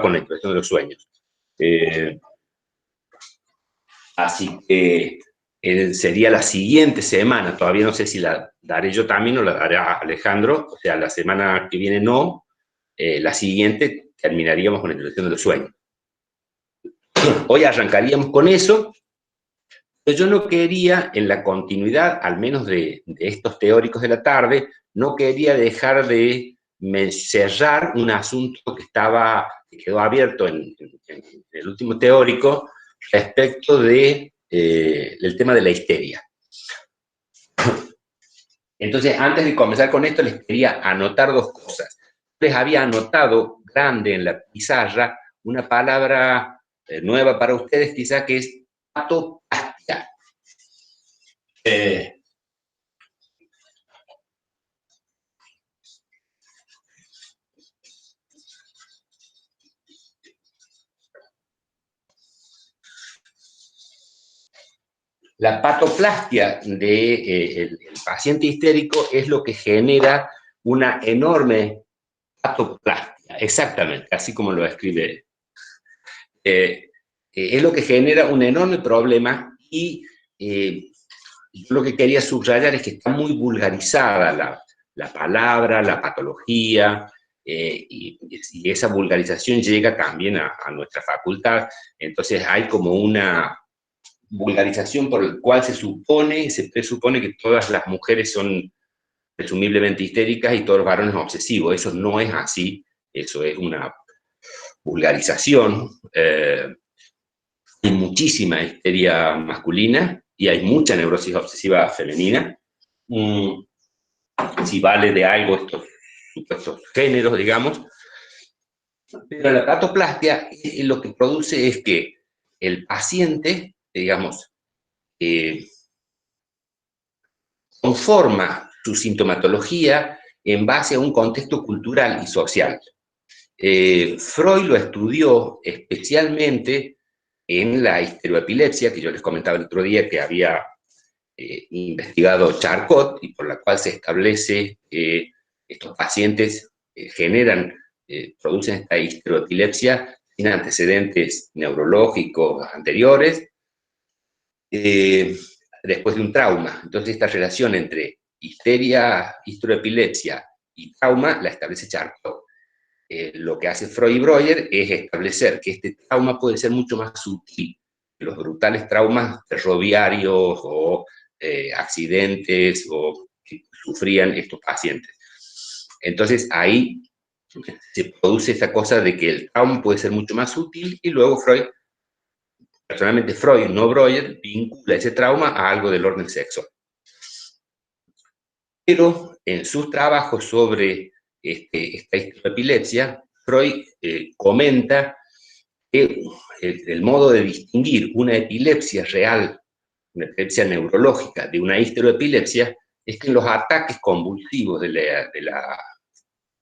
con la interpretación de los sueños. Así que sería la siguiente semana, todavía no sé si la daré yo también o la dará Alejandro, o sea, la semana que viene no, la siguiente terminaríamos con la interpretación de los sueños. Hoy arrancaríamos con eso, pero yo no quería, en la continuidad, al menos de estos teóricos de la tarde, no quería dejar de cerrar un asunto que quedó abierto en el último teórico respecto del tema de la histeria. Entonces, antes de comenzar con esto, les quería anotar dos cosas. Les había anotado grande en la pizarra una palabra nueva para ustedes, quizá, que es patoplastia. La patoplastia del paciente histérico es lo que genera una enorme patoplastia, exactamente, así como lo escribe. Es lo que genera un enorme problema y yo lo que quería subrayar es que está muy vulgarizada la palabra, la patología, y esa vulgarización llega también a nuestra facultad. Entonces hay como una vulgarización por la cual se presupone que todas las mujeres son presumiblemente histéricas y todos los varones obsesivos. Eso no es así, eso es una vulgarización. Hay muchísima histeria masculina y hay mucha neurosis obsesiva femenina. Si vale de algo estos supuestos géneros, digamos. Pero la patoplastia lo que produce es que el paciente, digamos, conforma su sintomatología en base a un contexto cultural y social. Freud lo estudió especialmente en la histeroepilepsia, que yo les comentaba el otro día que había investigado Charcot, y por la cual se establece que estos pacientes producen esta histeroepilepsia sin antecedentes neurológicos anteriores, después de un trauma. Entonces, esta relación entre histeria, histeroepilepsia y trauma la establece Charcot. Lo que hace Freud y Breuer es establecer que este trauma puede ser mucho más sutil que los brutales traumas ferroviarios o accidentes o que sufrían estos pacientes. Entonces, ahí se produce esta cosa de que el trauma puede ser mucho más sutil y luego Freud, personalmente Freud, no Breuer, vincula ese trauma a algo del orden sexual. Pero en sus trabajos sobre esta epilepsia, Freud comenta que el modo de distinguir una epilepsia real, una epilepsia neurológica, de una histeroepilepsia, es que en los ataques convulsivos de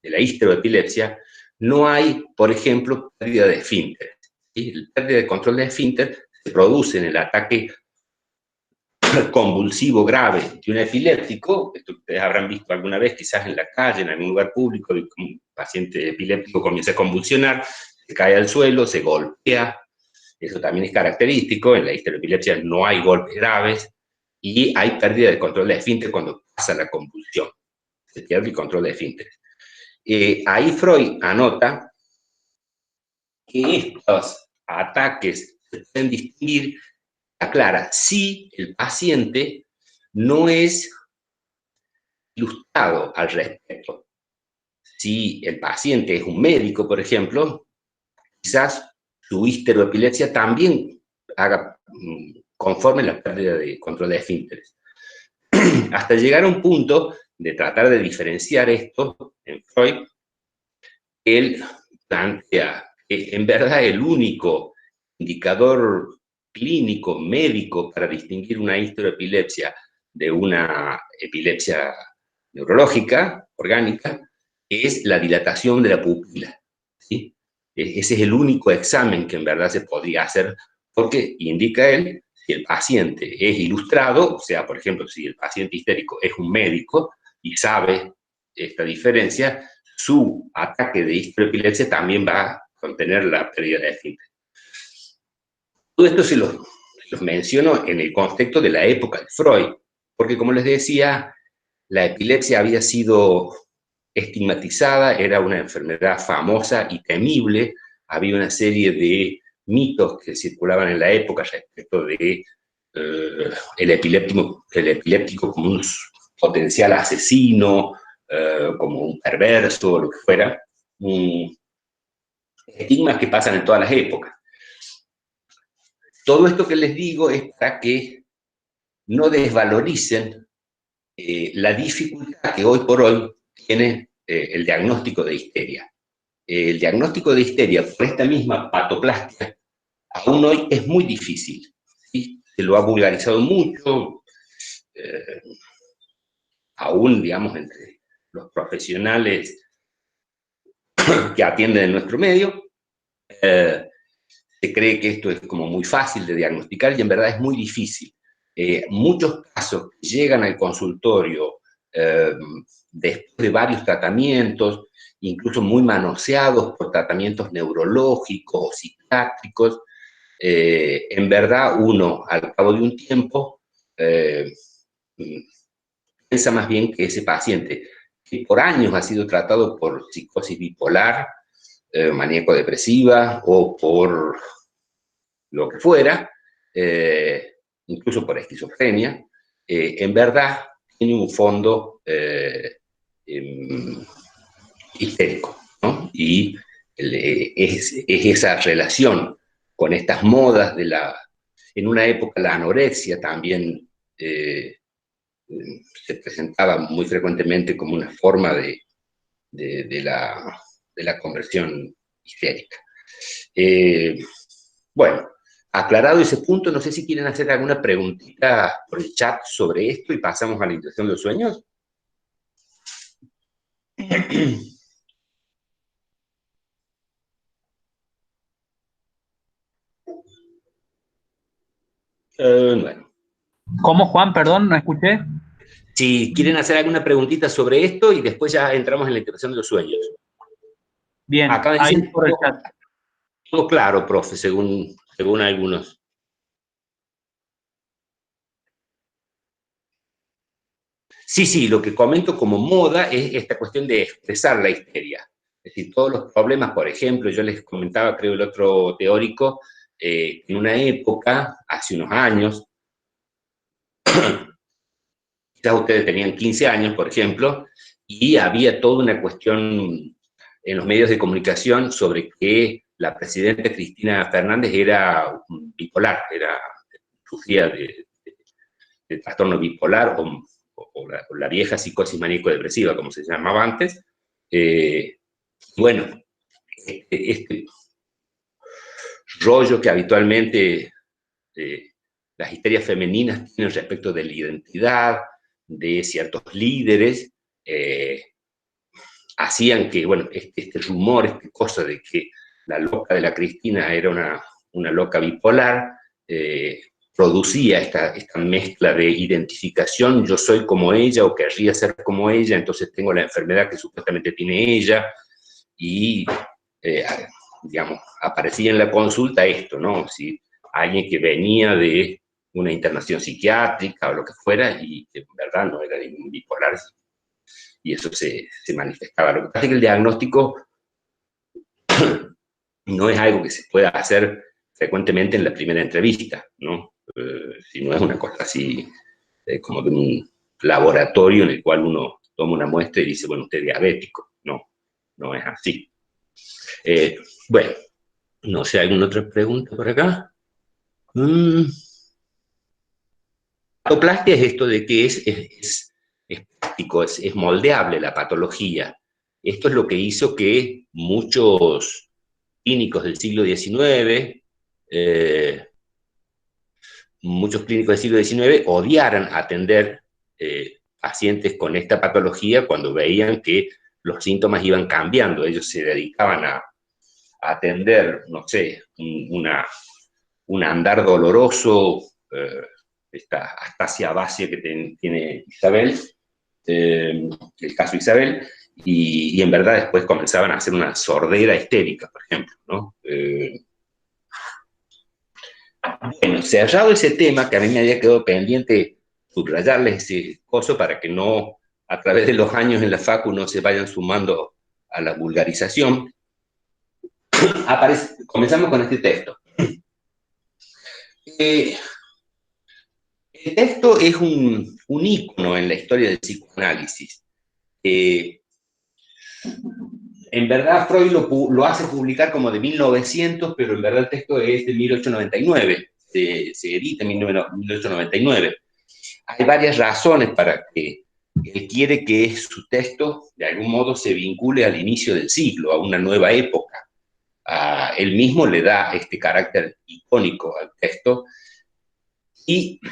la histeroepilepsia no hay, por ejemplo, pérdida de esfínter. ¿Sí? La pérdida de control de esfínter se produce en el ataque convulsivo grave de un epiléptico. Esto ustedes habrán visto alguna vez, quizás en la calle, en algún lugar público, un paciente epiléptico comienza a convulsionar, se cae al suelo, se golpea. Eso también es característico. En la histeroepilepsia no hay golpes graves y hay pérdida de control de esfínter cuando pasa la convulsión. Se pierde el control de esfínter. Ahí Freud anota que estos ataques se pueden distinguir, aclara, si el paciente no es ilustrado al respecto. Si el paciente es un médico, por ejemplo, quizás su histeroepilepsia también haga conforme la pérdida de control de esfínteres. Hasta llegar a un punto de tratar de diferenciar esto, en Freud, él plantea que en verdad el único indicador clínico, médico, para distinguir una histeroepilepsia de una epilepsia neurológica, orgánica, es la dilatación de la pupila. ¿Sí? Ese es el único examen que en verdad se podría hacer, porque indica él, si el paciente es ilustrado, o sea, por ejemplo, si el paciente histérico es un médico y sabe esta diferencia, su ataque de histeroepilepsia también va contener la pérdida de esfínter. Todo esto se los menciono en el contexto de la época de Freud, porque como les decía, la epilepsia había sido estigmatizada, era una enfermedad famosa y temible, había una serie de mitos que circulaban en la época respecto de el epiléptico como un potencial asesino, como un perverso, lo que fuera, estigmas que pasan en todas las épocas. Todo esto que les digo es para que no desvaloricen la dificultad que hoy por hoy tiene el diagnóstico de histeria. El diagnóstico de histeria por esta misma patoplastia aún hoy es muy difícil, ¿sí? Se lo ha vulgarizado mucho, aún, digamos, entre los profesionales que atienden en nuestro medio, se cree que esto es como muy fácil de diagnosticar y en verdad es muy difícil. Muchos casos que llegan al consultorio después de varios tratamientos, incluso muy manoseados por tratamientos neurológicos o psiquiátricos, en verdad uno, al cabo de un tiempo, piensa más bien que ese paciente, que por años ha sido tratado por psicosis bipolar, maníaco-depresiva o por lo que fuera, incluso por esquizofrenia, en verdad tiene un fondo histérico, ¿no? Y es esa relación con estas modas de la... En una época la anorexia también se presentaba muy frecuentemente como una forma de la conversión histérica. Bueno, aclarado ese punto, no sé si quieren hacer alguna preguntita por el chat sobre esto y pasamos a la inducción de los sueños. Bueno. ¿Cómo, Juan? Perdón, no escuché. Si quieren hacer alguna preguntita sobre esto y después ya entramos en la integración de los sueños. Bien, Acá ahí dicen por el chat. todo claro, profe, según algunos. Sí, lo que comento como moda es esta cuestión de expresar la histeria. Es decir, todos los problemas, por ejemplo, yo les comentaba, creo, el otro teórico, en una época, hace unos años, quizás ustedes tenían 15 años, por ejemplo, y había toda una cuestión en los medios de comunicación sobre que la presidenta Cristina Fernández era bipolar, sufría de trastorno bipolar o la vieja psicosis maníaco-depresiva, como se llamaba antes. Bueno, este rollo que habitualmente las histerias femeninas tienen respecto de la identidad, de ciertos líderes, hacían que, bueno, este rumor, esta cosa de que la loca de la Cristina era una loca bipolar, producía esta mezcla de identificación, yo soy como ella o querría ser como ella, entonces tengo la enfermedad que supuestamente tiene ella, y, digamos, aparecía en la consulta esto, ¿no? Si alguien que venía de una internación psiquiátrica o lo que fuera, y que en verdad no era ningún bipolar, y eso se manifestaba. Lo que pasa es que el diagnóstico no es algo que se pueda hacer frecuentemente en la primera entrevista, ¿no? Si no es una cosa así como de un laboratorio en el cual uno toma una muestra y dice, bueno, usted es diabético. No, no es así. Bueno, no sé, ¿alguna otra pregunta por acá? Patoplastia es esto de que es práctico, es moldeable la patología. Esto es lo que hizo que muchos clínicos del siglo XIX, muchos clínicos del siglo XIX odiaran atender pacientes con esta patología cuando veían que los síntomas iban cambiando. Ellos se dedicaban a atender, no sé, un andar doloroso, esta astasia básica que tiene Isabel, el caso Isabel, y en verdad después comenzaban a hacer una sordera histérica, por ejemplo, ¿no? Bueno, cerrado ese tema, que a mí me había quedado pendiente subrayarles ese coso para que no, a través de los años en la facu, no se vayan sumando a la vulgarización, comenzamos con este texto. El texto es un ícono en la historia del psicoanálisis. En verdad, Freud lo hace publicar como de 1900, pero en verdad el texto es de 1899. Se edita en 1899. Hay varias razones para que él quiere que su texto de algún modo se vincule al inicio del siglo, a una nueva época. Él mismo le da este carácter icónico al texto, y con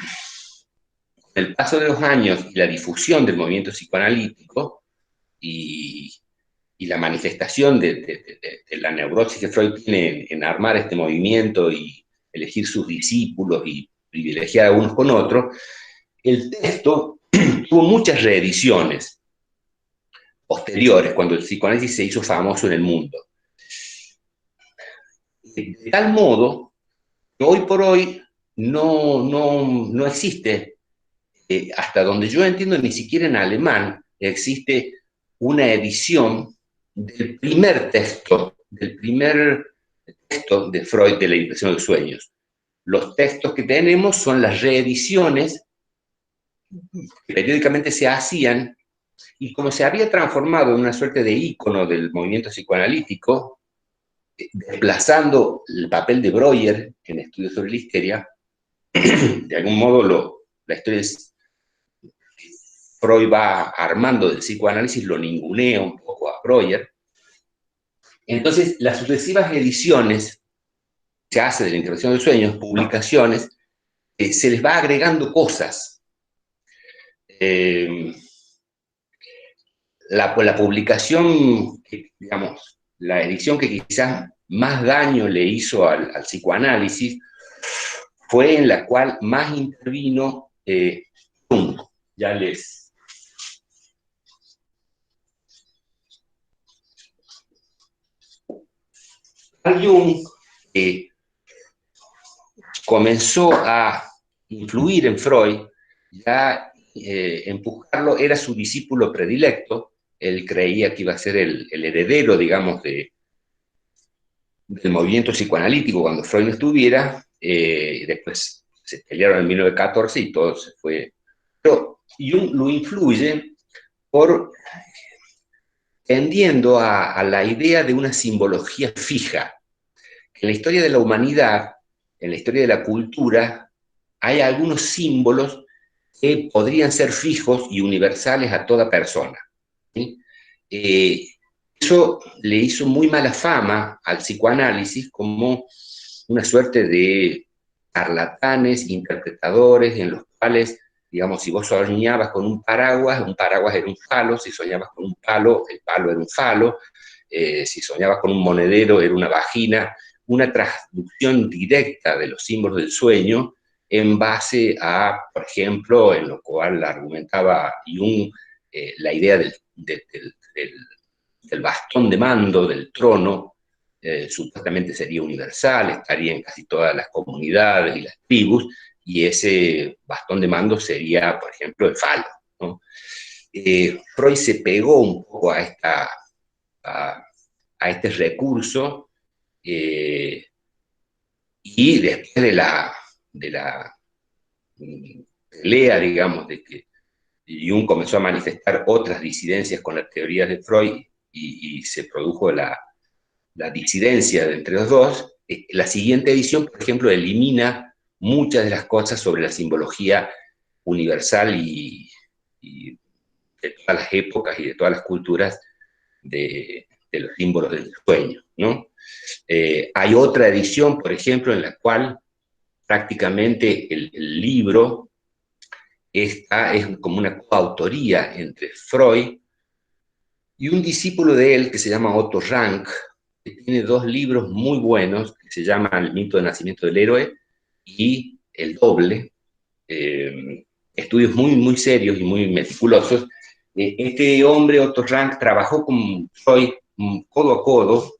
el paso de los años y la difusión del movimiento psicoanalítico y la manifestación de la neurosis que Freud tiene en armar este movimiento y elegir sus discípulos y privilegiar a unos con otros, el texto tuvo muchas reediciones posteriores, cuando el psicoanálisis se hizo famoso en el mundo. De tal modo que hoy por hoy no existe, hasta donde yo entiendo, ni siquiera en alemán existe una edición del primer texto de Freud de la impresión de sueños. Los textos que tenemos son las reediciones que periódicamente se hacían, y como se había transformado en una suerte de ícono del movimiento psicoanalítico, desplazando el papel de Breuer en estudios sobre la histeria, de algún modo la historia es, Freud va armando del psicoanálisis, lo ningunea un poco a Breuer. Entonces, las sucesivas ediciones que se hace de la intervención de sueños, publicaciones, se les va agregando cosas. La publicación, digamos, la edición que quizás más daño le hizo al psicoanálisis fue en la cual más intervino Jung. Ya les... Jung comenzó a influir en Freud, ya empujarlo, era su discípulo predilecto. Él creía que iba a ser el heredero, digamos, del movimiento psicoanalítico cuando Freud no estuviera. Después se pelearon en 1914 y todo se fue. Pero Jung lo influye tendiendo a la idea de una simbología fija. En la historia de la humanidad, en la historia de la cultura, hay algunos símbolos que podrían ser fijos y universales a toda persona, ¿sí? Eso le hizo muy mala fama al psicoanálisis como una suerte de charlatanes, interpretadores, en los cuales, digamos, si vos soñabas con un paraguas era un falo; si soñabas con un palo, el palo era un falo; si soñabas con un monedero, era una vagina. Una traducción directa de los símbolos del sueño en base a, por ejemplo, en lo cual argumentaba Jung, la idea del bastón de mando, del trono. Supuestamente sería universal, estaría en casi todas las comunidades y las tribus, y ese bastón de mando sería, por ejemplo, el falo, ¿no? Freud se pegó un poco a este recurso, y después de la pelea, digamos, de que Jung comenzó a manifestar otras disidencias con las teorías de Freud, y se produjo la disidencia entre los dos, la siguiente edición, por ejemplo, elimina muchas de las cosas sobre la simbología universal y de todas las épocas y de todas las culturas de los símbolos del sueño, ¿no? Hay otra edición, por ejemplo, en la cual prácticamente el libro es como una coautoría entre Freud y un discípulo de él que se llama Otto Rank, que tiene dos libros muy buenos, que se llaman El mito del nacimiento del héroe y El doble, estudios muy, muy serios y muy meticulosos, Este hombre, Otto Rank, trabajó con Freud codo a codo,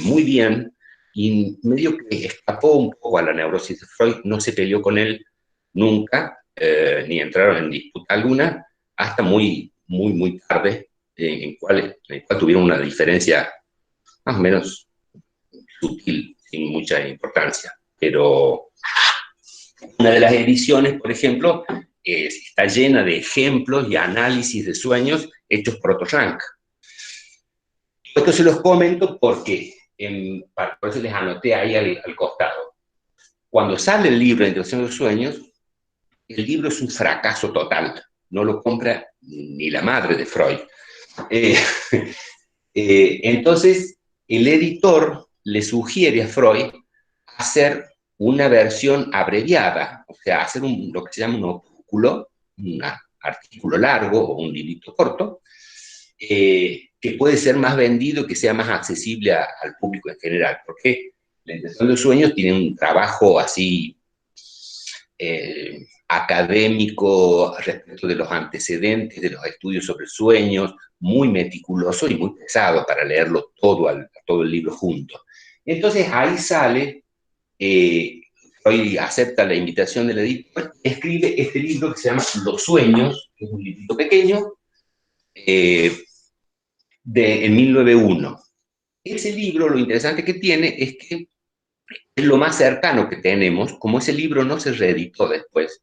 muy bien, y medio que escapó un poco a la neurosis de Freud, no se peleó con él nunca, ni entraron en disputa alguna, hasta muy tarde, en el cual tuvieron una diferencia más o menos sutil, sin mucha importancia. Pero una de las ediciones, por ejemplo, está llena de ejemplos y análisis de sueños hechos por Otto Rank. Esto se los comento porque, por eso les anoté ahí al costado. Cuando sale el libro de Introducción de los Sueños, el libro es un fracaso total. No lo compra ni la madre de Freud. Entonces, el editor le sugiere a Freud hacer una versión abreviada, o sea, hacer lo que se llama un opúsculo, un artículo largo o un librito corto, que puede ser más vendido, que sea más accesible al público en general, porque la Intención de los Sueños tiene un trabajo así académico respecto de los antecedentes de los estudios sobre sueños, muy meticuloso y muy pesado para leerlo todo el libro junto. Entonces ahí sale, Freud acepta la invitación del editor, escribe este libro que se llama Los Sueños, que es un librito pequeño, en 1901. Ese libro, lo interesante que tiene es que es lo más cercano que tenemos, como ese libro no se reeditó después,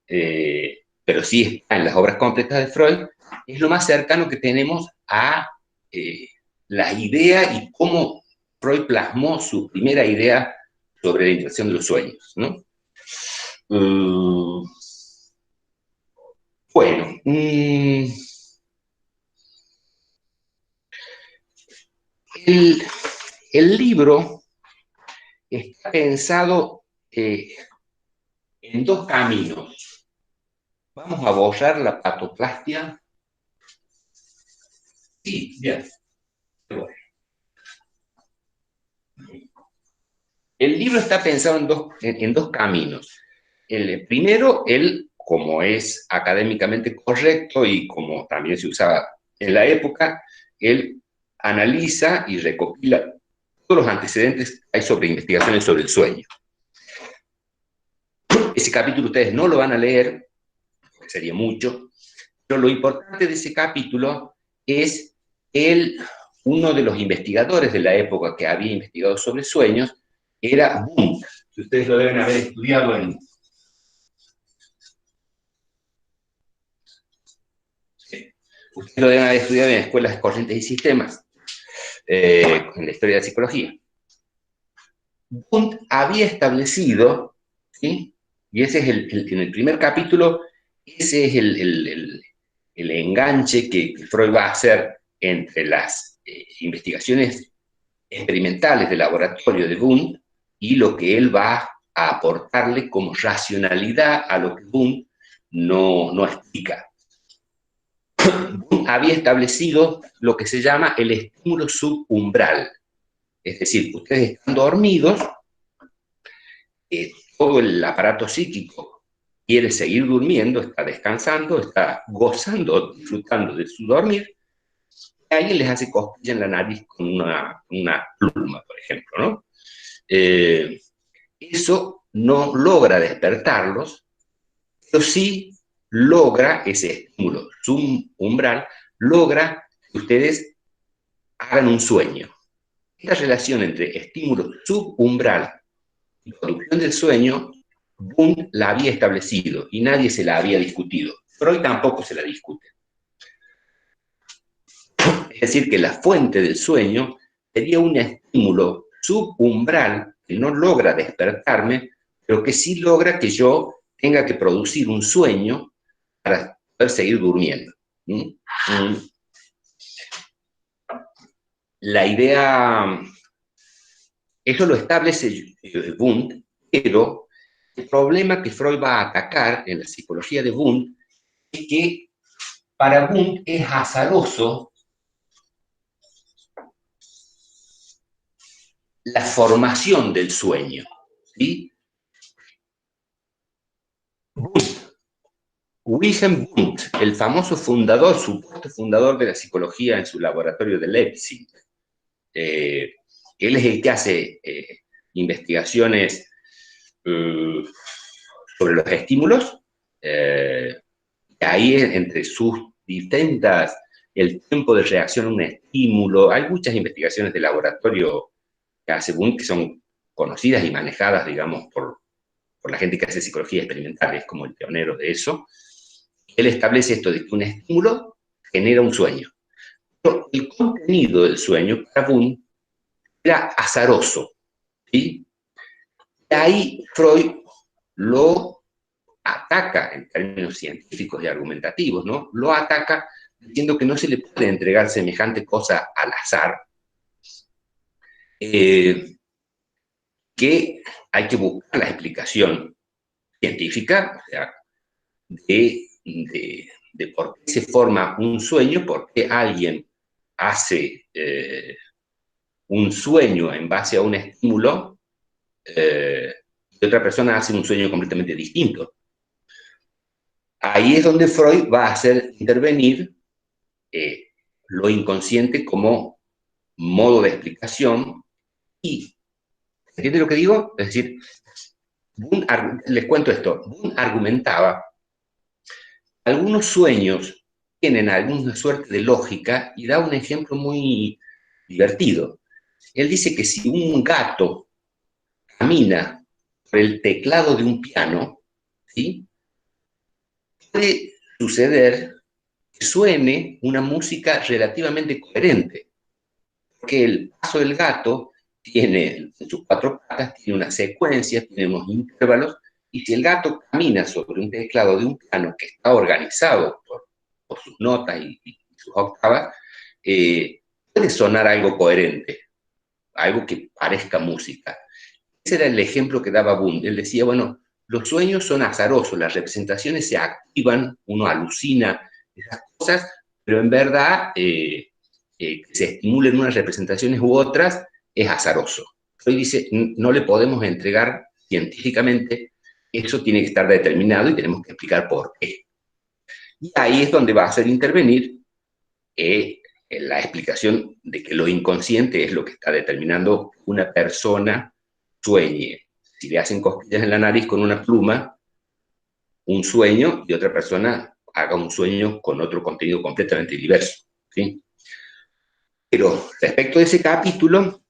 pero sí está en las obras completas de Freud, es lo más cercano que tenemos a la idea y cómo Freud plasmó su primera idea sobre la interacción de los sueños, ¿no? Bueno, el libro está pensado en dos caminos. Vamos a borrar la patoplastia. Sí, bien. Bueno. El libro está pensado en dos caminos. El primero, como es académicamente correcto y como también se usaba en la época, él analiza y recopila todos los antecedentes que hay sobre investigaciones sobre el sueño. Ese capítulo ustedes no lo van a leer, porque sería mucho, pero lo importante de ese capítulo es uno de los investigadores de la época que había investigado sobre sueños, era Wundt, que ustedes lo deben haber estudiado ustedes lo deben haber estudiado en escuelas de corrientes y sistemas, en la historia de la psicología. Wundt había establecido, ¿sí? Y ese es en el primer capítulo, ese es el enganche que Freud va a hacer entre las investigaciones experimentales de laboratorio de Wundt y lo que él va a aportarle como racionalidad a lo que Wundt no explica. Wundt había establecido lo que se llama el estímulo subumbral. Es decir, ustedes están dormidos, todo el aparato psíquico quiere seguir durmiendo, está descansando, está gozando, disfrutando de su dormir, y alguien les hace cosquilla en la nariz con una pluma, por ejemplo, ¿no? Eso no logra despertarlos, pero sí logra ese estímulo subumbral, logra que ustedes hagan un sueño. Esta relación entre estímulo subumbral y producción del sueño, Wundt la había establecido y nadie se la había discutido. Freud tampoco se la discute. Es decir, que la fuente del sueño sería un estímulo subumbral que no logra despertarme, pero que sí logra que yo tenga que producir un sueño para poder seguir durmiendo. La idea, eso lo establece Wundt, pero el problema que Freud va a atacar en la psicología de Wundt es que para Wundt es azaroso la formación del sueño, ¿sí? Wundt Wilhelm Wundt, el famoso fundador, supuesto fundador de la psicología en su laboratorio de Leipzig, él es el que hace investigaciones sobre los estímulos, ahí entre sus distintas, el tiempo de reacción a un estímulo, hay muchas investigaciones de laboratorio que hace Wundt que son conocidas y manejadas, digamos, por la gente que hace psicología experimental, es como el pionero de eso. Él establece esto de que un estímulo genera un sueño. Pero el contenido del sueño, para Wundt, era azaroso, ¿sí? Y ahí Freud lo ataca en términos científicos y argumentativos, ¿no? Lo ataca diciendo que no se le puede entregar semejante cosa al azar, que hay que buscar la explicación científica, o sea, de por qué se forma un sueño, por qué alguien hace un sueño en base a un estímulo y otra persona hace un sueño completamente distinto. Ahí es donde Freud va a hacer intervenir lo inconsciente como modo de explicación y, ¿entiendes lo que digo? Es decir, les cuento esto, Boone argumentaba, algunos sueños tienen alguna suerte de lógica y da un ejemplo muy divertido. Él dice que si un gato camina por el teclado de un piano, ¿sí? Puede suceder que suene una música relativamente coherente, porque el paso del gato tiene en sus cuatro patas, tiene una secuencia, tiene unos intervalos, y si el gato camina sobre un teclado de un piano que está organizado por sus notas y sus octavas, puede sonar algo coherente, algo que parezca música. Ese era el ejemplo que daba Boone. Él decía, bueno, los sueños son azarosos, las representaciones se activan, uno alucina esas cosas, pero en verdad que se estimulen unas representaciones u otras es azaroso. Hoy dice, no le podemos entregar científicamente, eso tiene que estar determinado y tenemos que explicar por qué. Y ahí es donde va a hacer intervenir la explicación de que lo inconsciente es lo que está determinando una persona sueñe. Si le hacen cosquillas en la nariz con una pluma, un sueño, y otra persona haga un sueño con otro contenido completamente diverso, ¿sí? Pero respecto de ese capítulo,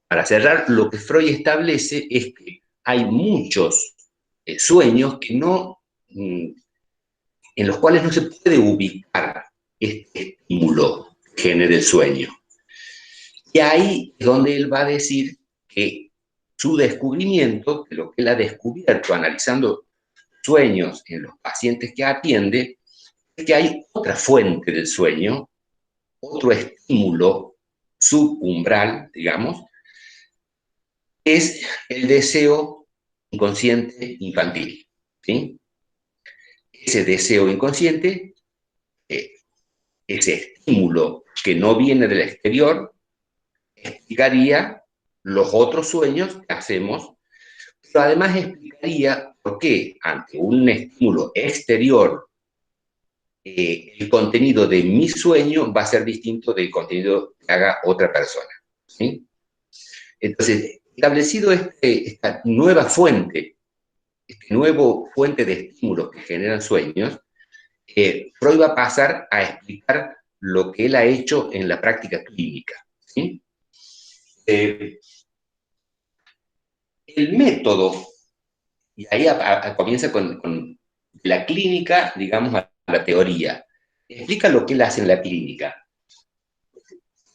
para cerrar, lo que Freud establece es que hay muchos sueños que no, en los cuales no se puede ubicar este estímulo que genera el sueño. Y ahí es donde él va a decir que su descubrimiento, que lo que él ha descubierto analizando sueños en los pacientes que atiende, es que hay otra fuente del sueño, otro estímulo subumbral, digamos, es el deseo inconsciente infantil, ¿sí? Ese deseo inconsciente, ese estímulo que no viene del exterior, explicaría los otros sueños que hacemos, pero además explicaría por qué ante un estímulo exterior el contenido de mi sueño va a ser distinto del contenido que haga otra persona, ¿sí? Entonces, establecido esta nueva fuente, este nuevo fuente de estímulos que generan sueños, Freud va a pasar a explicar lo que él ha hecho en la práctica clínica, ¿sí? El método, y ahí comienza con la clínica, digamos, a la teoría. Explica lo que él hace en la clínica.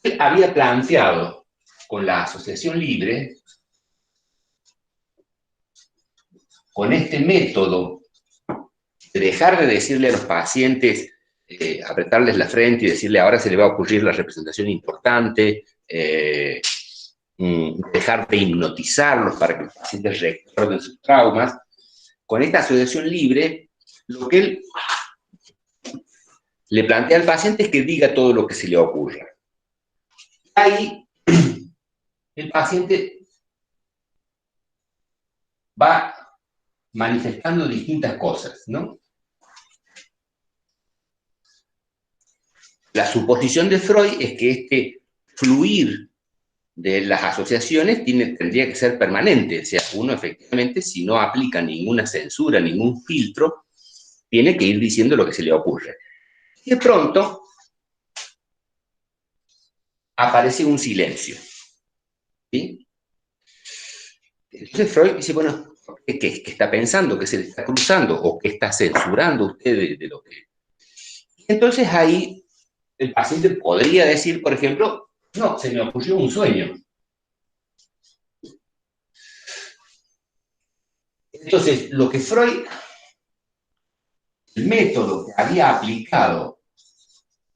Él había planteado con la asociación libre, con este método, de dejar de decirle a los pacientes, apretarles la frente y decirle ahora se le va a ocurrir la representación importante, dejar de hipnotizarlos para que los pacientes recuerden sus traumas. Con esta asociación libre, lo que él le plantea al paciente es que diga todo lo que se le ocurra. Ahí el paciente va manifestando distintas cosas, ¿no? La suposición de Freud es que este fluir de las asociaciones tendría que ser permanente. O sea, uno efectivamente, si no aplica ninguna censura, ningún filtro, tiene que ir diciendo lo que se le ocurre. Y de pronto aparece un silencio, ¿sí? Entonces Freud dice, bueno, ¿qué está pensando? ¿Qué se le está cruzando? ¿O qué está censurando usted de lo que...? Entonces ahí el paciente podría decir, por ejemplo, no, se me ocurrió un sueño. Entonces, lo que Freud, el método que había aplicado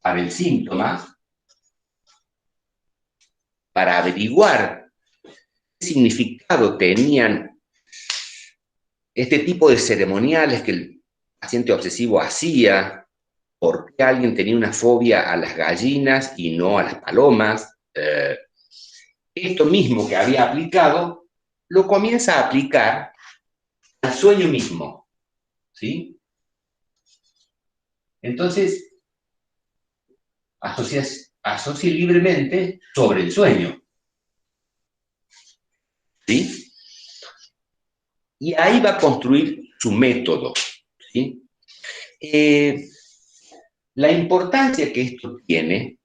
para el síntoma, para averiguar qué significado tenían este tipo de ceremoniales que el paciente obsesivo hacía, por qué alguien tenía una fobia a las gallinas y no a las palomas, esto mismo que había aplicado, lo comienza a aplicar al sueño mismo, ¿sí? Entonces, asocia libremente sobre el sueño, ¿sí? Y ahí va a construir su método, ¿sí? La importancia que esto tiene,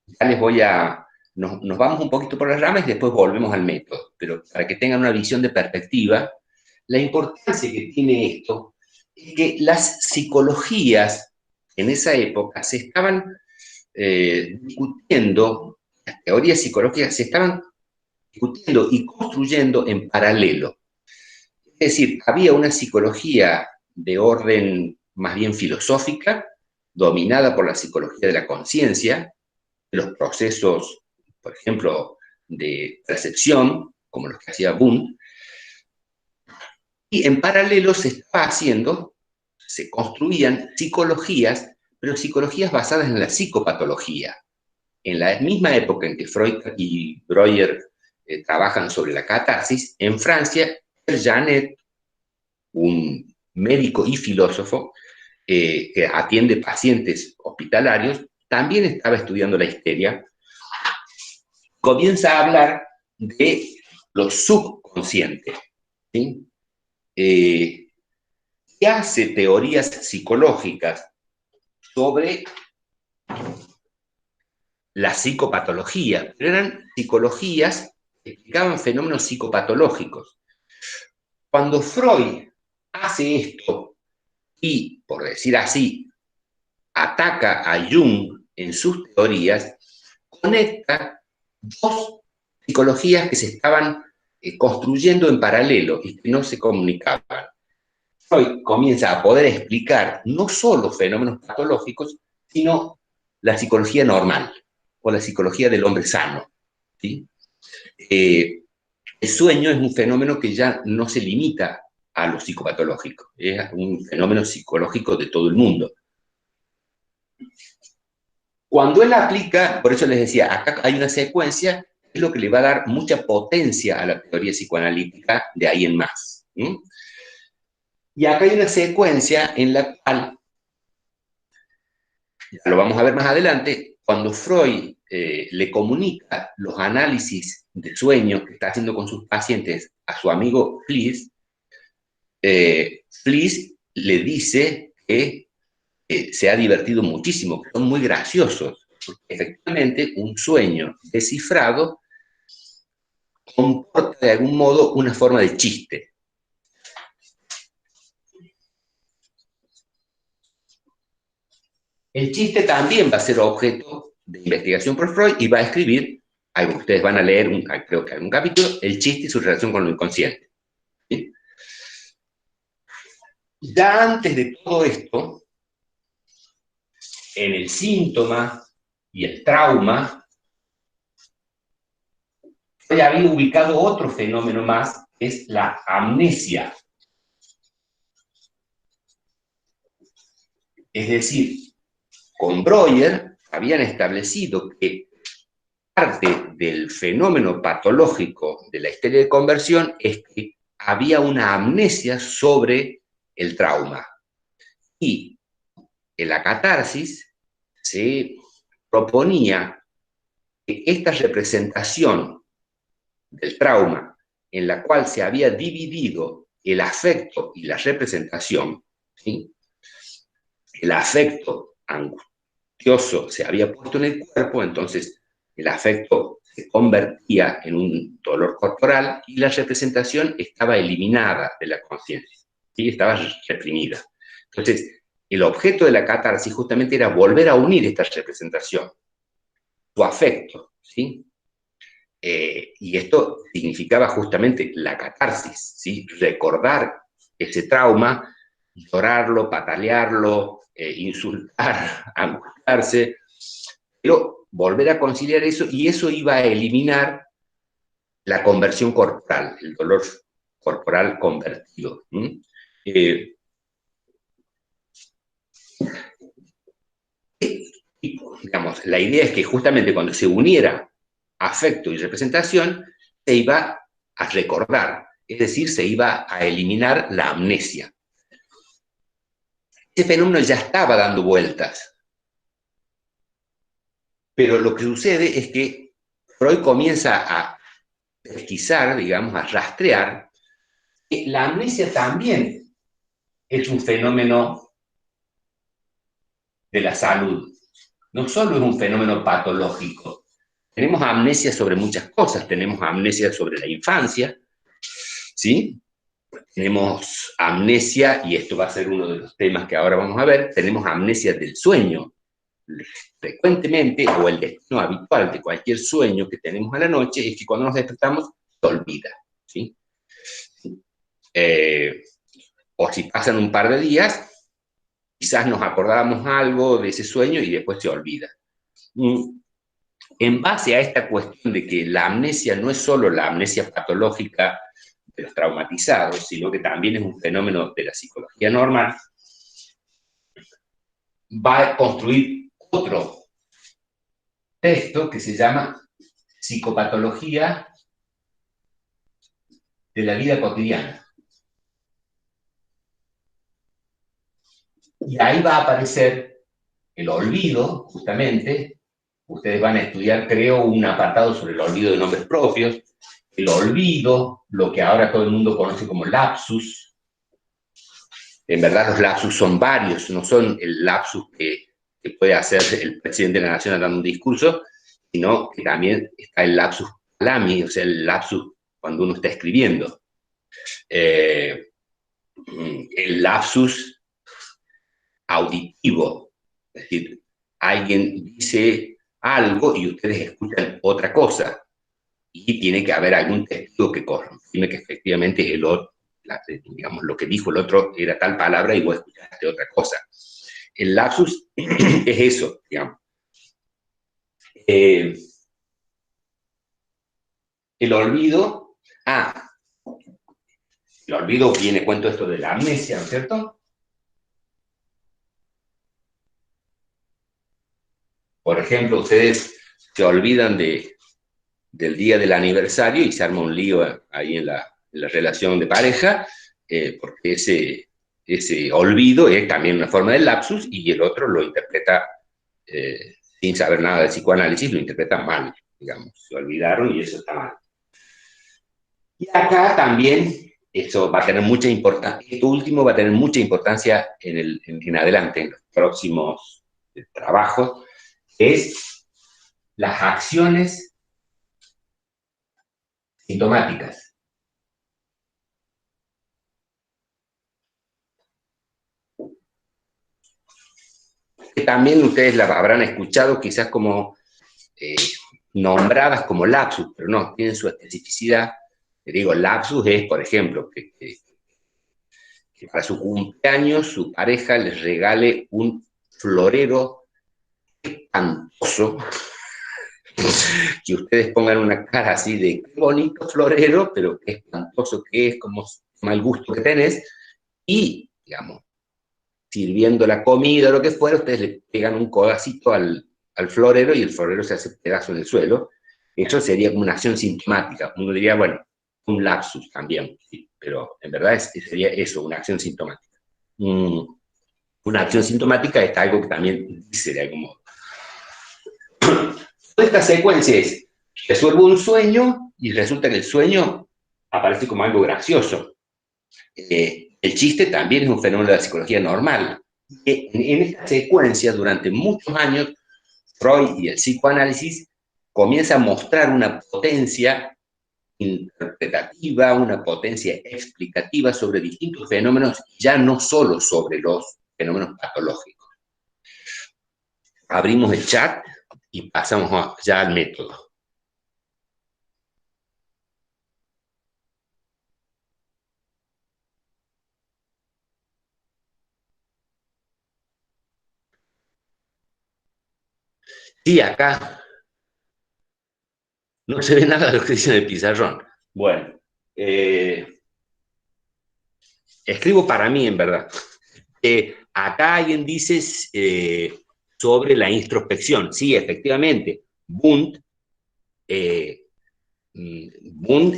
ya les voy a... Nos vamos un poquito por las ramas y después volvemos al método, pero para que tengan una visión de perspectiva, la importancia que tiene esto es que las psicologías en esa época se estaban discutiendo, las teorías psicológicas se estaban discutiendo y construyendo en paralelo. Es decir, había una psicología de orden más bien filosófica, dominada por la psicología de la conciencia, de los procesos, por ejemplo, de percepción, como los que hacía Wundt, y en paralelo se estaba haciendo, se construían psicologías, pero psicologías basadas en la psicopatología. En la misma época en que Freud y Breuer trabajan sobre la catarsis, en Francia, Janet, un médico y filósofo que atiende pacientes hospitalarios, también estaba estudiando la histeria, comienza a hablar de lo subconsciente, ¿sí? Y hace teorías psicológicas sobre la psicopatología, pero eran psicologías que explicaban fenómenos psicopatológicos. Cuando Freud hace esto y, por decir así, ataca a Jung en sus teorías, conecta dos psicologías que se estaban construyendo en paralelo y que no se comunicaban. Freud comienza a poder explicar no solo fenómenos patológicos, sino la psicología normal o la psicología del hombre sano, ¿sí? El sueño es un fenómeno que ya no se limita a lo psicopatológico, es un fenómeno psicológico de todo el mundo. Cuando él aplica, por eso les decía, acá hay una secuencia, es lo que le va a dar mucha potencia a la teoría psicoanalítica de ahí en más. ¿Sí? Y acá hay una secuencia en la cual, ya lo vamos a ver más adelante, cuando Freud le comunica los análisis de sueños que está haciendo con sus pacientes a su amigo Fliess, Fliess le dice que se ha divertido muchísimo, que son muy graciosos, porque efectivamente un sueño descifrado comporta de algún modo una forma de chiste. El chiste también va a ser objeto de investigación por Freud y va a escribir, algo, ustedes van a leer, creo que algún capítulo, el chiste y su relación con lo inconsciente. ¿Sí? Ya antes de todo esto, en el síntoma y el trauma, se había ubicado otro fenómeno más, que es la amnesia. Es decir, con Breuer habían establecido que parte del fenómeno patológico de la histeria de conversión es que había una amnesia sobre el trauma. Y en la catarsis se proponía que esta representación del trauma, en la cual se había dividido el afecto y la representación, ¿sí? El afecto angustioso se había puesto en el cuerpo, entonces el afecto se convertía en un dolor corporal y la representación estaba eliminada de la conciencia, ¿sí? Estaba reprimida. Entonces, el objeto de la catarsis justamente era volver a unir esta representación, su afecto, ¿sí? Y esto significaba justamente la catarsis, ¿sí? Recordar ese trauma, llorarlo, patalearlo, insultar, angustiarse, pero volver a conciliar eso, y eso iba a eliminar la conversión corporal, el dolor corporal convertido. Digamos, la idea es que justamente cuando se uniera afecto y representación, se iba a recordar, es decir, se iba a eliminar la amnesia. Ese fenómeno ya estaba dando vueltas, pero lo que sucede es que Freud comienza a pesquisar, digamos, a rastrear, que la amnesia también es un fenómeno de la salud, no solo es un fenómeno patológico. Tenemos amnesia sobre muchas cosas, tenemos amnesia sobre la infancia, ¿sí? Tenemos amnesia, y esto va a ser uno de los temas que ahora vamos a ver, tenemos amnesia del sueño. Frecuentemente, o el destino habitual de cualquier sueño que tenemos a la noche, es que cuando nos despertamos, se olvida, ¿sí? O si pasan un par de días, quizás nos acordamos algo de ese sueño y después se olvida. En base a esta cuestión de que la amnesia no es solo la amnesia patológica de los traumatizados, sino que también es un fenómeno de la psicología normal, va a construir otro texto que se llama Psicopatología de la vida cotidiana. Y ahí va a aparecer el olvido, justamente. Ustedes van a estudiar, creo, un apartado sobre el olvido de nombres propios, el olvido, lo que ahora todo el mundo conoce como lapsus. En verdad los lapsus son varios, no son el lapsus que puede hacer el presidente de la Nación dando un discurso, sino que también está el lapsus calami, o sea, el lapsus cuando uno está escribiendo. El lapsus auditivo, es decir, alguien dice algo y ustedes escuchan otra cosa, y tiene que haber algún testigo que confirme que efectivamente el otro, digamos, lo que dijo el otro era tal palabra y vos escuchaste otra cosa. El lapsus es eso, digamos. El olvido, el olvido viene cuento esto de la amnesia, ¿no es cierto? Por ejemplo, ustedes se olvidan del día del aniversario y se arma un lío ahí en la relación de pareja, porque ese olvido es también una forma de lapsus, y el otro lo interpreta sin saber nada de psicoanálisis, lo interpreta mal, digamos, se olvidaron y eso está mal. Y acá también eso va a tener mucha importancia, esto último va a tener mucha importancia en adelante, en los próximos trabajos, es las acciones sintomáticas. Que también ustedes las habrán escuchado quizás como nombradas como lapsus, pero no, tienen su especificidad. Te digo, lapsus es, por ejemplo, que para su cumpleaños su pareja les regale un florero espantoso, que ustedes pongan una cara así de qué bonito florero, pero qué espantoso que es, como mal gusto que tenés, y, digamos, sirviendo la comida o lo que fuera, ustedes le pegan un codacito al florero y el florero se hace pedazo en el suelo. Eso sería como una acción sintomática. Uno diría, bueno, un lapsus también, sí, pero en verdad sería eso, una acción sintomática. Una acción sintomática es algo que también dice de algún modo. toda esta secuencia es, resuelvo un sueño y resulta que el sueño aparece como algo gracioso. El chiste también es un fenómeno de la psicología normal. En esta secuencia, durante muchos años, Freud y el psicoanálisis comienza a mostrar una potencia interpretativa, una potencia explicativa sobre distintos fenómenos, ya no solo sobre los fenómenos patológicos. Abrimos el chat y pasamos ya al método. Sí, acá no se ve nada de lo que dice en el pizarrón. Bueno, escribo para mí, en verdad. Acá alguien dice sobre la introspección. Sí, efectivamente, eh, Wundt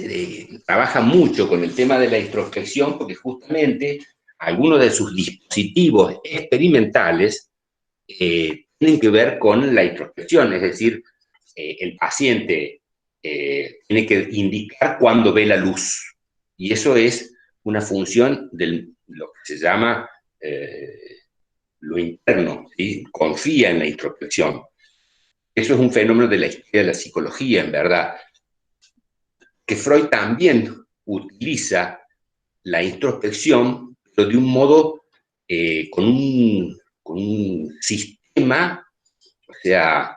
trabaja mucho con el tema de la introspección porque justamente algunos de sus dispositivos experimentales tienen que ver con la introspección, es decir, el paciente tiene que indicar cuándo ve la luz. Y eso es una función de lo que se llama lo interno, ¿sí? Confía en la introspección. Eso es un fenómeno de la historia de la psicología, en verdad, que Freud también utiliza la introspección, pero de un modo con un sistema, o sea,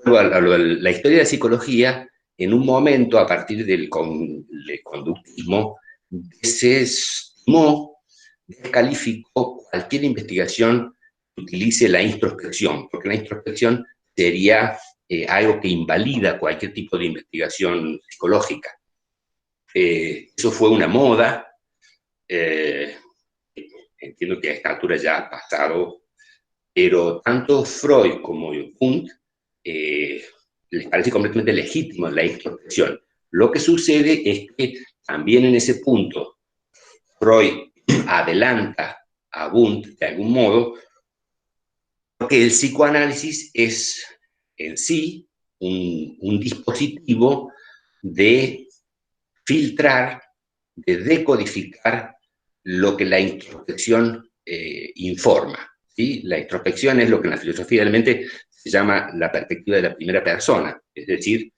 vuelvo a la historia de la psicología, en un momento, a partir del conductismo, desestimó, descalificó cualquier investigación que utilice la introspección, porque la introspección sería algo que invalida cualquier tipo de investigación psicológica. Eso fue una moda, entiendo que a esta altura ya ha pasado, pero tanto Freud como Jung les parece completamente legítimo la introspección. Lo que sucede es que también en ese punto Freud adelanta a Wundt de algún modo, porque el psicoanálisis es en sí un dispositivo de filtrar, de decodificar lo que la introspección informa. ¿Sí? La introspección es lo que en la filosofía de la mente se llama la perspectiva de la primera persona, es decir,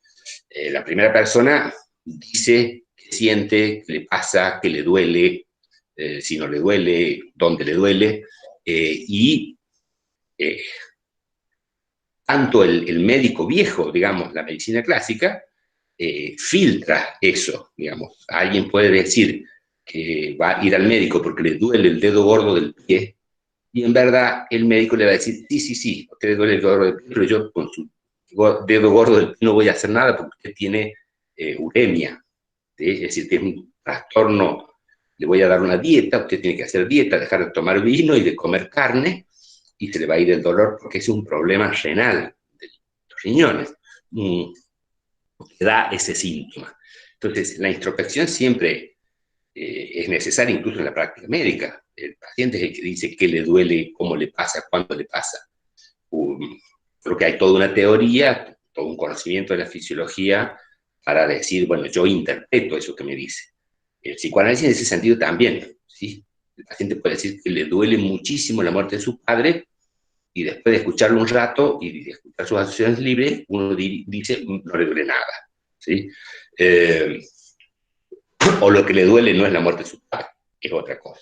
la primera persona dice qué siente, qué le pasa, qué le duele, si no le duele, dónde le duele, y tanto el médico viejo, digamos, la medicina clásica, filtra eso, digamos. Alguien puede decir que va a ir al médico porque le duele el dedo gordo del pie, y en verdad el médico le va a decir, sí, sí, sí, a usted le duele el dedo gordo del pie, pero yo con su dedo gordo del pie no voy a hacer nada porque usted tiene uremia, ¿sí? Es decir, tiene un trastorno, le voy a dar una dieta, usted tiene que hacer dieta, dejar de tomar vino y de comer carne, y se le va a ir el dolor porque es un problema renal de los riñones. Que da ese síntoma. Entonces, la introspección siempre es necesaria, incluso en la práctica médica. El paciente es el que dice qué le duele, cómo le pasa, cuándo le pasa. Creo que hay toda una teoría, todo un conocimiento de la fisiología para decir, bueno, yo interpreto eso que me dice. El psicoanálisis en ese sentido también, ¿sí? El paciente puede decir que le duele muchísimo la muerte de su padre, y después de escucharlo un rato y de escuchar sus asociaciones libres, uno dice, no le duele nada, ¿sí? Eh, o lo que le duele no es la muerte de su padre, es otra cosa.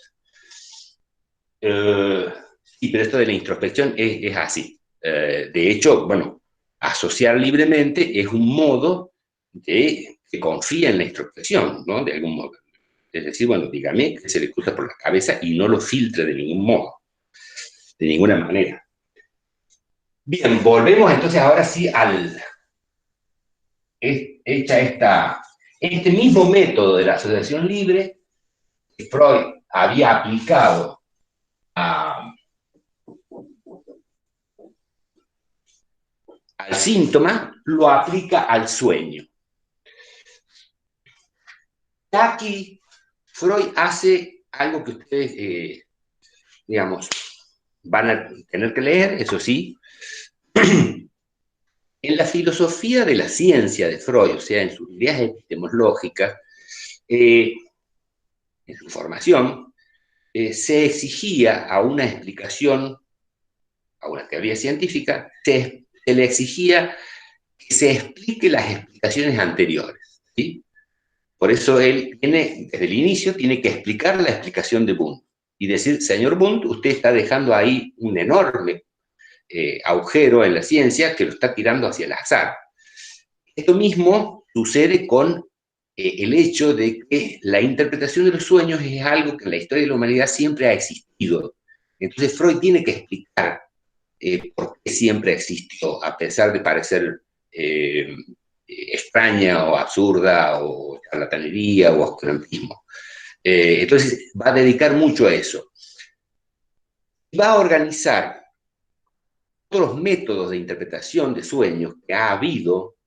Sí, pero esto de la introspección es así. De hecho, bueno, asociar libremente es un modo de que confía en la introspección, ¿no? De algún modo. Es decir, bueno, dígame que se le cruza por la cabeza y no lo filtre de ningún modo, de ninguna manera. Bien, volvemos entonces ahora sí hecha este mismo método de la asociación libre que Freud había aplicado al síntoma, lo aplica al sueño. Aquí Freud hace algo que ustedes, digamos, van a tener que leer, eso sí, En la filosofía de la ciencia de Freud, o sea, en sus ideas epistemológicas, en su formación, se exigía a una explicación, a una teoría científica, se le exigía que se explique las explicaciones anteriores, ¿sí? Por eso él tiene, desde el inicio, tiene que explicar la explicación de Wundt y decir, señor Wundt, usted está dejando ahí un enorme agujero en la ciencia que lo está tirando hacia el azar. Esto mismo sucede con el hecho de que la interpretación de los sueños es algo que en la historia de la humanidad siempre ha existido. Entonces Freud tiene que explicar por qué siempre existió, a pesar de parecer extraña o absurda o charlatanería o oscurantismo. Entonces va a dedicar mucho a eso. Va a organizar todos los métodos de interpretación de sueños que ha habido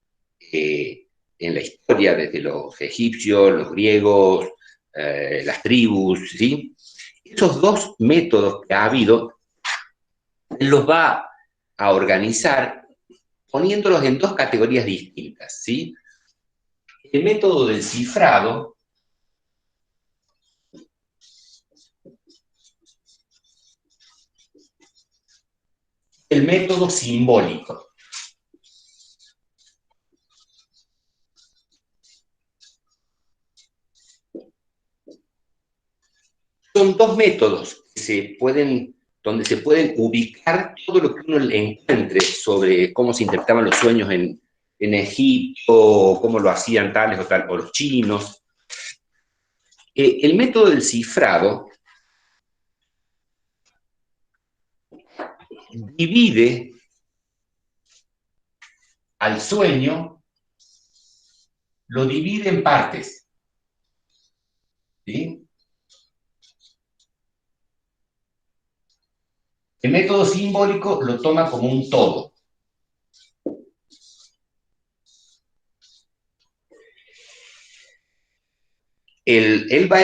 en la historia, desde los egipcios, los griegos, las tribus, ¿sí? Esos dos métodos que ha habido, los va a organizar poniéndolos en dos categorías distintas, ¿sí? El método del cifrado, el método simbólico. Son dos métodos que donde se pueden ubicar todo lo que uno le encuentre sobre cómo se interpretaban los sueños en Egipto, o cómo lo hacían tales o los chinos. El método del cifrado divide al sueño, lo divide en partes, ¿sí? El método simbólico lo toma como un todo. Él va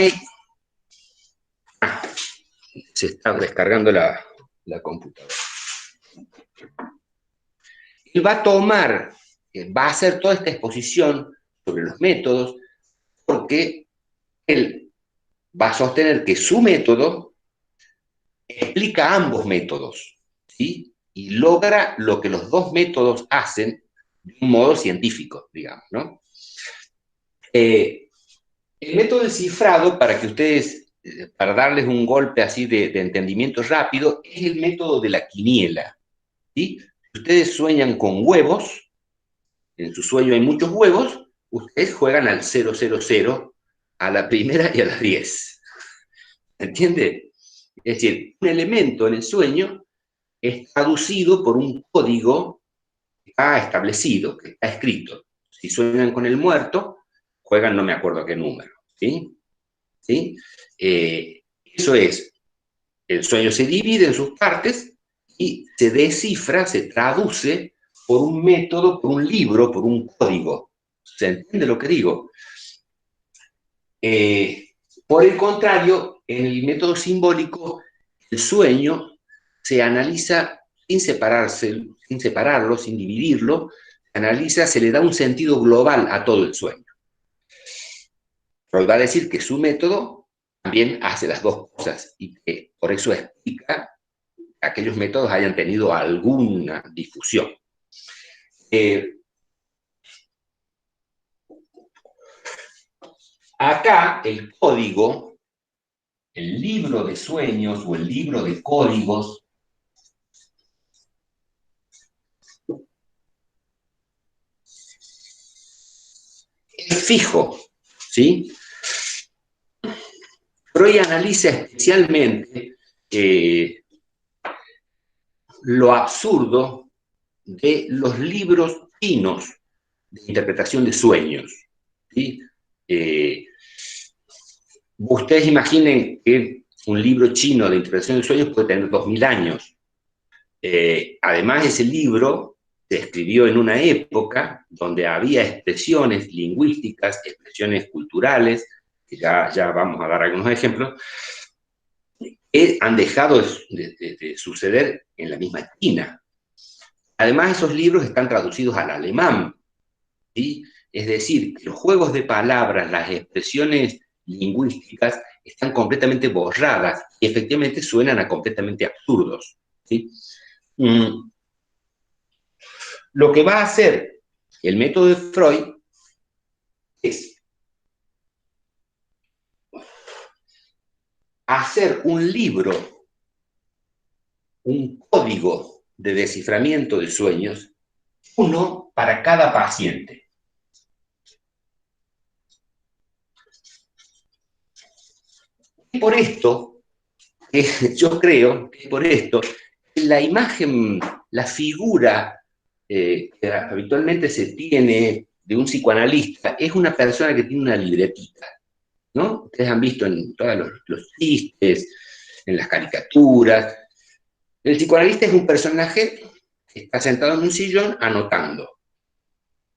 a... se está descargando la computadora. Él va a tomar, va a hacer toda esta exposición sobre los métodos, porque él va a sostener que su método explica ambos métodos, ¿sí? Y logra lo que los dos métodos hacen de un modo científico, digamos, ¿no? El método de cifrado, para que ustedes, para darles un golpe así de entendimiento rápido, es el método de la quiniela, ¿sí? Si ustedes sueñan con huevos, en su sueño hay muchos huevos, ustedes juegan al 000, a la primera y a las 10. ¿Entiende? Es decir, un elemento en el sueño es traducido por un código que está establecido, que está escrito. Si sueñan con el muerto, juegan no me acuerdo a qué número, ¿sí? ¿Sí? Eso es, el sueño se divide en sus partes y se descifra, se traduce por un método, por un libro, por un código. ¿Se entiende lo que digo? Por el contrario, en el método simbólico, el sueño se analiza sin separarlo, sin dividirlo, se analiza, se le da un sentido global a todo el sueño. Freud va a decir que su método también hace las dos cosas y que por eso explica que aquellos métodos hayan tenido alguna difusión. Acá el código, el libro de sueños o el libro de códigos, es fijo, ¿sí? Freud analiza especialmente lo absurdo de los libros chinos de interpretación de sueños, ¿sí? Ustedes imaginen que un libro chino de interpretación de sueños puede tener 2000 años. Además, ese libro se escribió en una época donde había expresiones lingüísticas, expresiones culturales, que ya vamos a dar algunos ejemplos, que han dejado de suceder en la misma China. Además, esos libros están traducidos al alemán, ¿sí? Es decir, los juegos de palabras, las expresiones lingüísticas están completamente borradas y efectivamente suenan a completamente absurdos, ¿sí? Lo que va a hacer el método de Freud es hacer un libro, un código de desciframiento de sueños, uno para cada paciente. Y por esto, yo creo que por esto, la imagen, la figura que habitualmente se tiene de un psicoanalista es una persona que tiene una libretita, ¿no? Ustedes han visto en todos los chistes, en las caricaturas. El psicoanalista es un personaje que está sentado en un sillón anotando.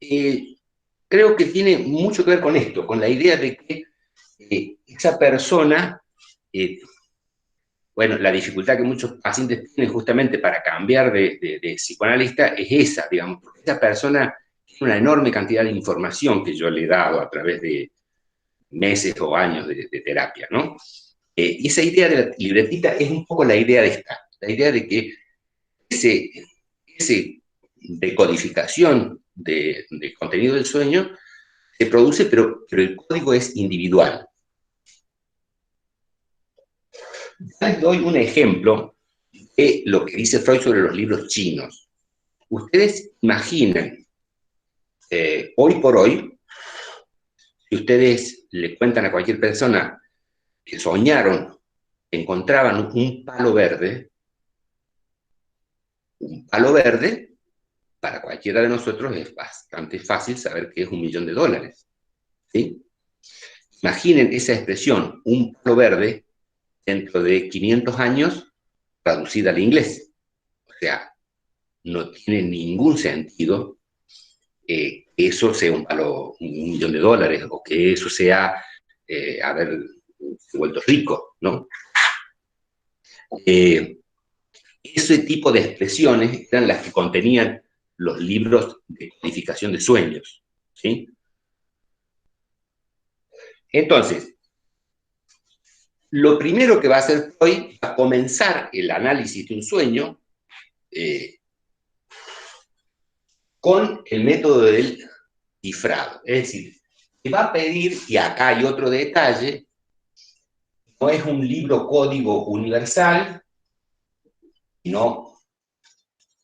Creo que tiene mucho que ver con esto, con la idea de que esa persona, bueno, la dificultad que muchos pacientes tienen justamente para cambiar de psicoanalista es esa, digamos, porque esa persona tiene una enorme cantidad de información que yo le he dado a través de meses o años de terapia, ¿no? Y esa idea de la libretita es un poco la idea de esta, la idea de que ese decodificación de contenido del sueño se produce, pero el código es individual. Les doy un ejemplo de lo que dice Freud sobre los libros chinos. Ustedes imaginen, hoy por hoy, si ustedes le cuentan a cualquier persona que soñaron, encontraban un palo verde, para cualquiera de nosotros es bastante fácil saber que es $1.000.000, ¿sí? Imaginen esa expresión, un palo verde, dentro de 500 años, traducida al inglés. O sea, no tiene ningún sentido que eso sea $1.000.000 o que eso sea haber vuelto rico, ¿no? Ese tipo de expresiones eran las que contenían los libros de codificación de sueños, ¿sí? Entonces, lo primero que va a hacer Freud va a comenzar el análisis de un sueño con el método del cifrado. Es decir, te va a pedir, y acá hay otro detalle, no es un libro código universal, sino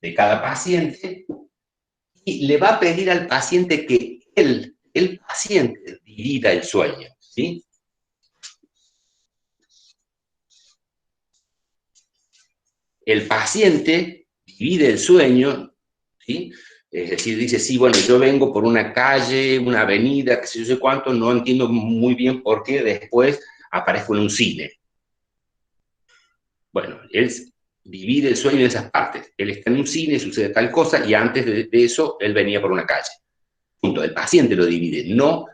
de cada paciente, y le va a pedir al paciente que el paciente, divida el sueño, ¿sí? El paciente divide el sueño, ¿sí? Es decir, dice, sí, bueno, yo vengo por una calle, una avenida, qué sé yo sé cuánto, no entiendo muy bien por qué después aparezco en un cine. Bueno, él divide el sueño en esas partes. Él está en un cine, sucede tal cosa, y antes de eso, él venía por una calle. Punto. El paciente lo divide, no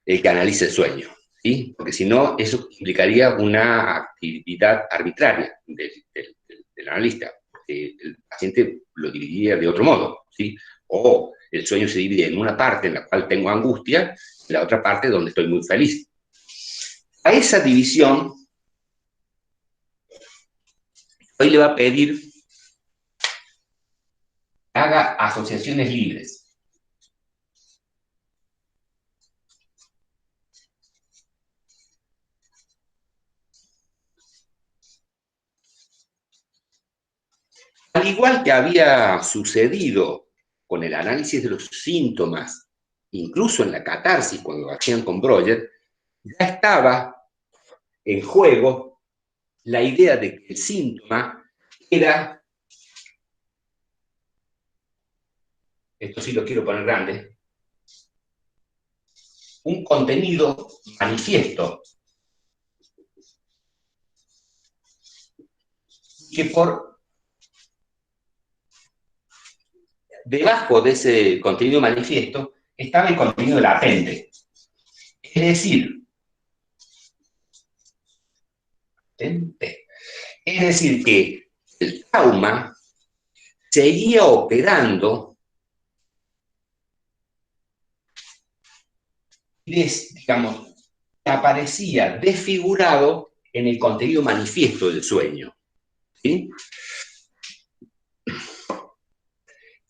el que analiza el sueño, ¿sí? Porque si no, eso implicaría una actividad arbitraria del analista, porque el paciente lo dividiría de otro modo, ¿sí? O el sueño se divide en una parte en la cual tengo angustia y la otra parte donde estoy muy feliz. A esa división, hoy le va a pedir que haga asociaciones libres. Al igual que había sucedido con el análisis de los síntomas, incluso en la catarsis, cuando lo hacían con Breuer, ya estaba en juego la idea de que el síntoma era, esto sí lo quiero poner grande, un contenido manifiesto que por debajo de ese contenido manifiesto estaba el contenido latente. Es decir, que el trauma seguía operando, digamos, aparecía desfigurado en el contenido manifiesto del sueño. ¿Sí?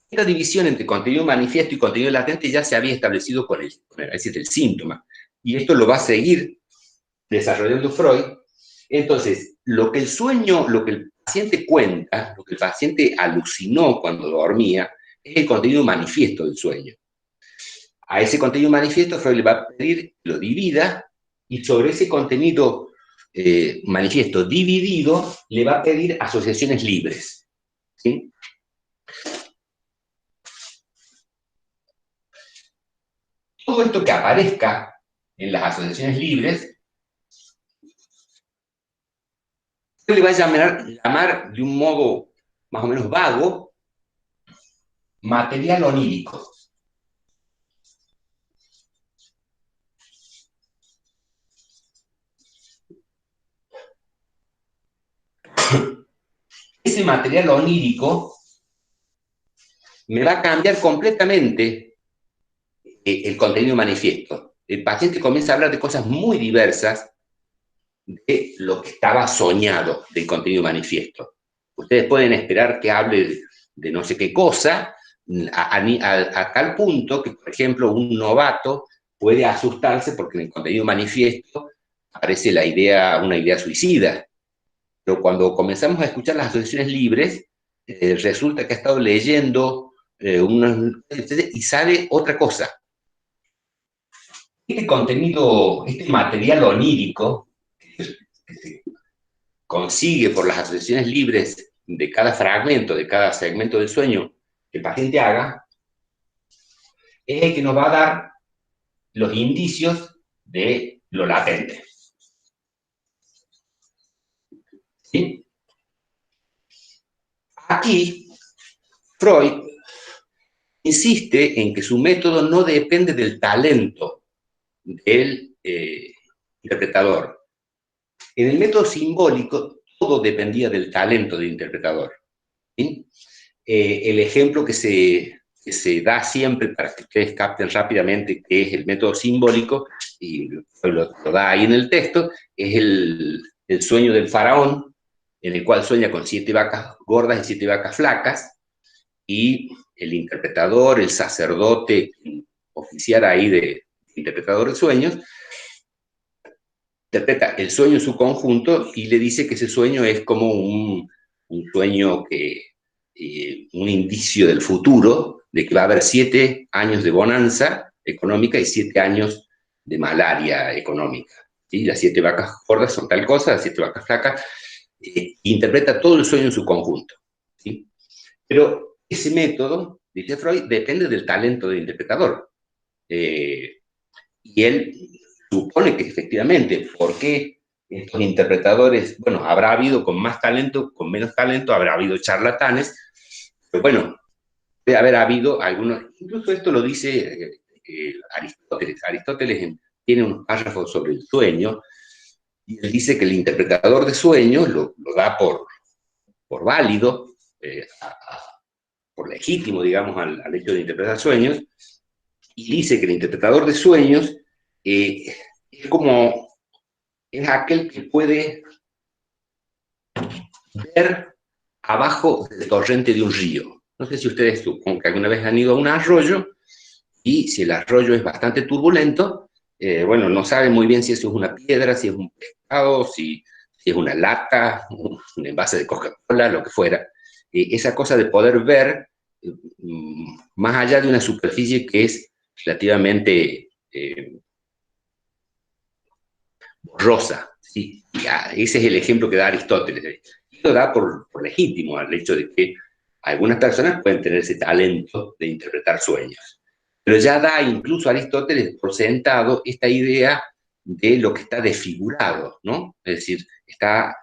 Esta división entre contenido manifiesto y contenido latente ya se había establecido con es decir, el síntoma. Y esto lo va a seguir desarrollando Freud. Entonces, lo que el paciente cuenta, lo que el paciente alucinó cuando dormía, es el contenido manifiesto del sueño. A ese contenido manifiesto Freud le va a pedir que lo divida, y sobre ese contenido manifiesto dividido le va a pedir asociaciones libres. ¿Sí? Todo esto que aparezca en las asociaciones libres se le va a llamar de un modo más o menos vago material onírico. Ese material onírico me va a cambiar completamente el contenido manifiesto. El paciente comienza a hablar de cosas muy diversas de lo que estaba soñado del contenido manifiesto. Ustedes pueden esperar que hable de no sé qué cosa, a tal punto que, por ejemplo, un novato puede asustarse porque en el contenido manifiesto aparece una idea suicida. Pero cuando comenzamos a escuchar las asociaciones libres, resulta que ha estado leyendo y sabe otra cosa. Este contenido, este material onírico que se consigue por las asociaciones libres de cada fragmento, de cada segmento del sueño que el paciente haga, es el que nos va a dar los indicios de lo latente. ¿Sí? Aquí, Freud insiste en que su método no depende del talento del interpretador. En el método simbólico, todo dependía del talento del interpretador. ¿Sí? El ejemplo que se da siempre para que ustedes capten rápidamente que es el método simbólico, y lo da ahí en el texto, es el sueño del faraón, en el cual sueña con 7 vacas gordas y 7 vacas flacas, y el interpretador, el sacerdote oficial ahí de interpretador de sueños, interpreta el sueño en su conjunto y le dice que ese sueño es como un sueño un indicio del futuro, de que va a haber 7 años de bonanza económica y 7 años de malaria económica. ¿Sí? Las 7 vacas gordas son tal cosa, las 7 vacas flacas, interpreta todo el sueño en su conjunto. ¿Sí? Pero ese método, dice Freud, depende del talento del interpretador. Y él supone que efectivamente, ¿por qué estos interpretadores? Bueno, habrá habido con más talento, con menos talento, habrá habido charlatanes, pero bueno, debe haber habido algunos, incluso esto lo dice Aristóteles. Aristóteles tiene unos párrafos sobre el sueño, y él dice que el interpretador de sueños lo da por válido, por legítimo, digamos, al hecho de interpretar sueños, y dice que el interpretador de sueños es aquel que puede ver abajo del torrente de un río. No sé si ustedes supongo que alguna vez han ido a un arroyo, y si el arroyo es bastante turbulento, bueno, no saben muy bien si eso es una piedra, si es un pescado, si es una lata, un envase de Coca-Cola, lo que fuera. Esa cosa de poder ver más allá de una superficie que es relativamente borrosa. ¿Sí? Ese es el ejemplo que da Aristóteles. Y lo da por legítimo al hecho de que algunas personas pueden tener ese talento de interpretar sueños. Pero ya da incluso Aristóteles por sentado esta idea de lo que está desfigurado, ¿no? Es decir, está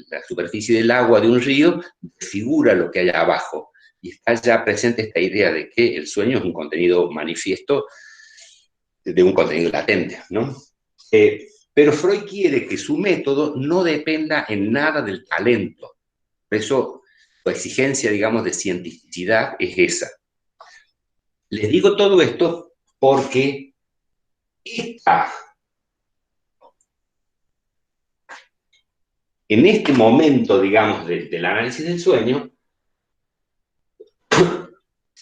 la superficie del agua de un río, desfigura lo que hay abajo. Y está ya presente esta idea de que el sueño es un contenido manifiesto de un contenido latente, ¿no? Pero Freud quiere que su método no dependa en nada del talento. Por eso su exigencia, digamos, de cientificidad es esa. Les digo todo esto porque en este momento, digamos, del análisis del sueño,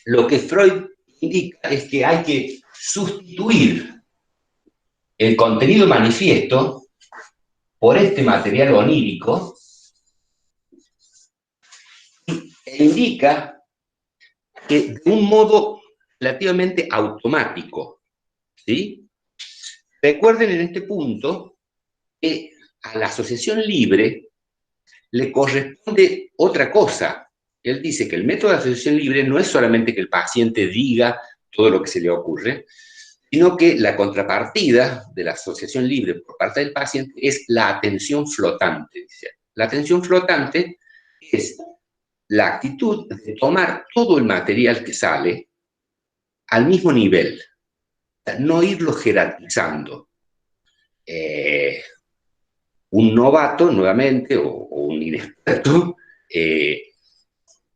lo que Freud indica es que hay que sustituir el contenido manifiesto por este material onírico e indica que de un modo relativamente automático, ¿sí? Recuerden en este punto que a la asociación libre le corresponde otra cosa. Él dice que el método de asociación libre no es solamente que el paciente diga todo lo que se le ocurre, sino que la contrapartida de la asociación libre por parte del paciente es la atención flotante. Dice. La atención flotante es la actitud de tomar todo el material que sale al mismo nivel, no irlo jerarquizando. Un novato, nuevamente, o un inexperto,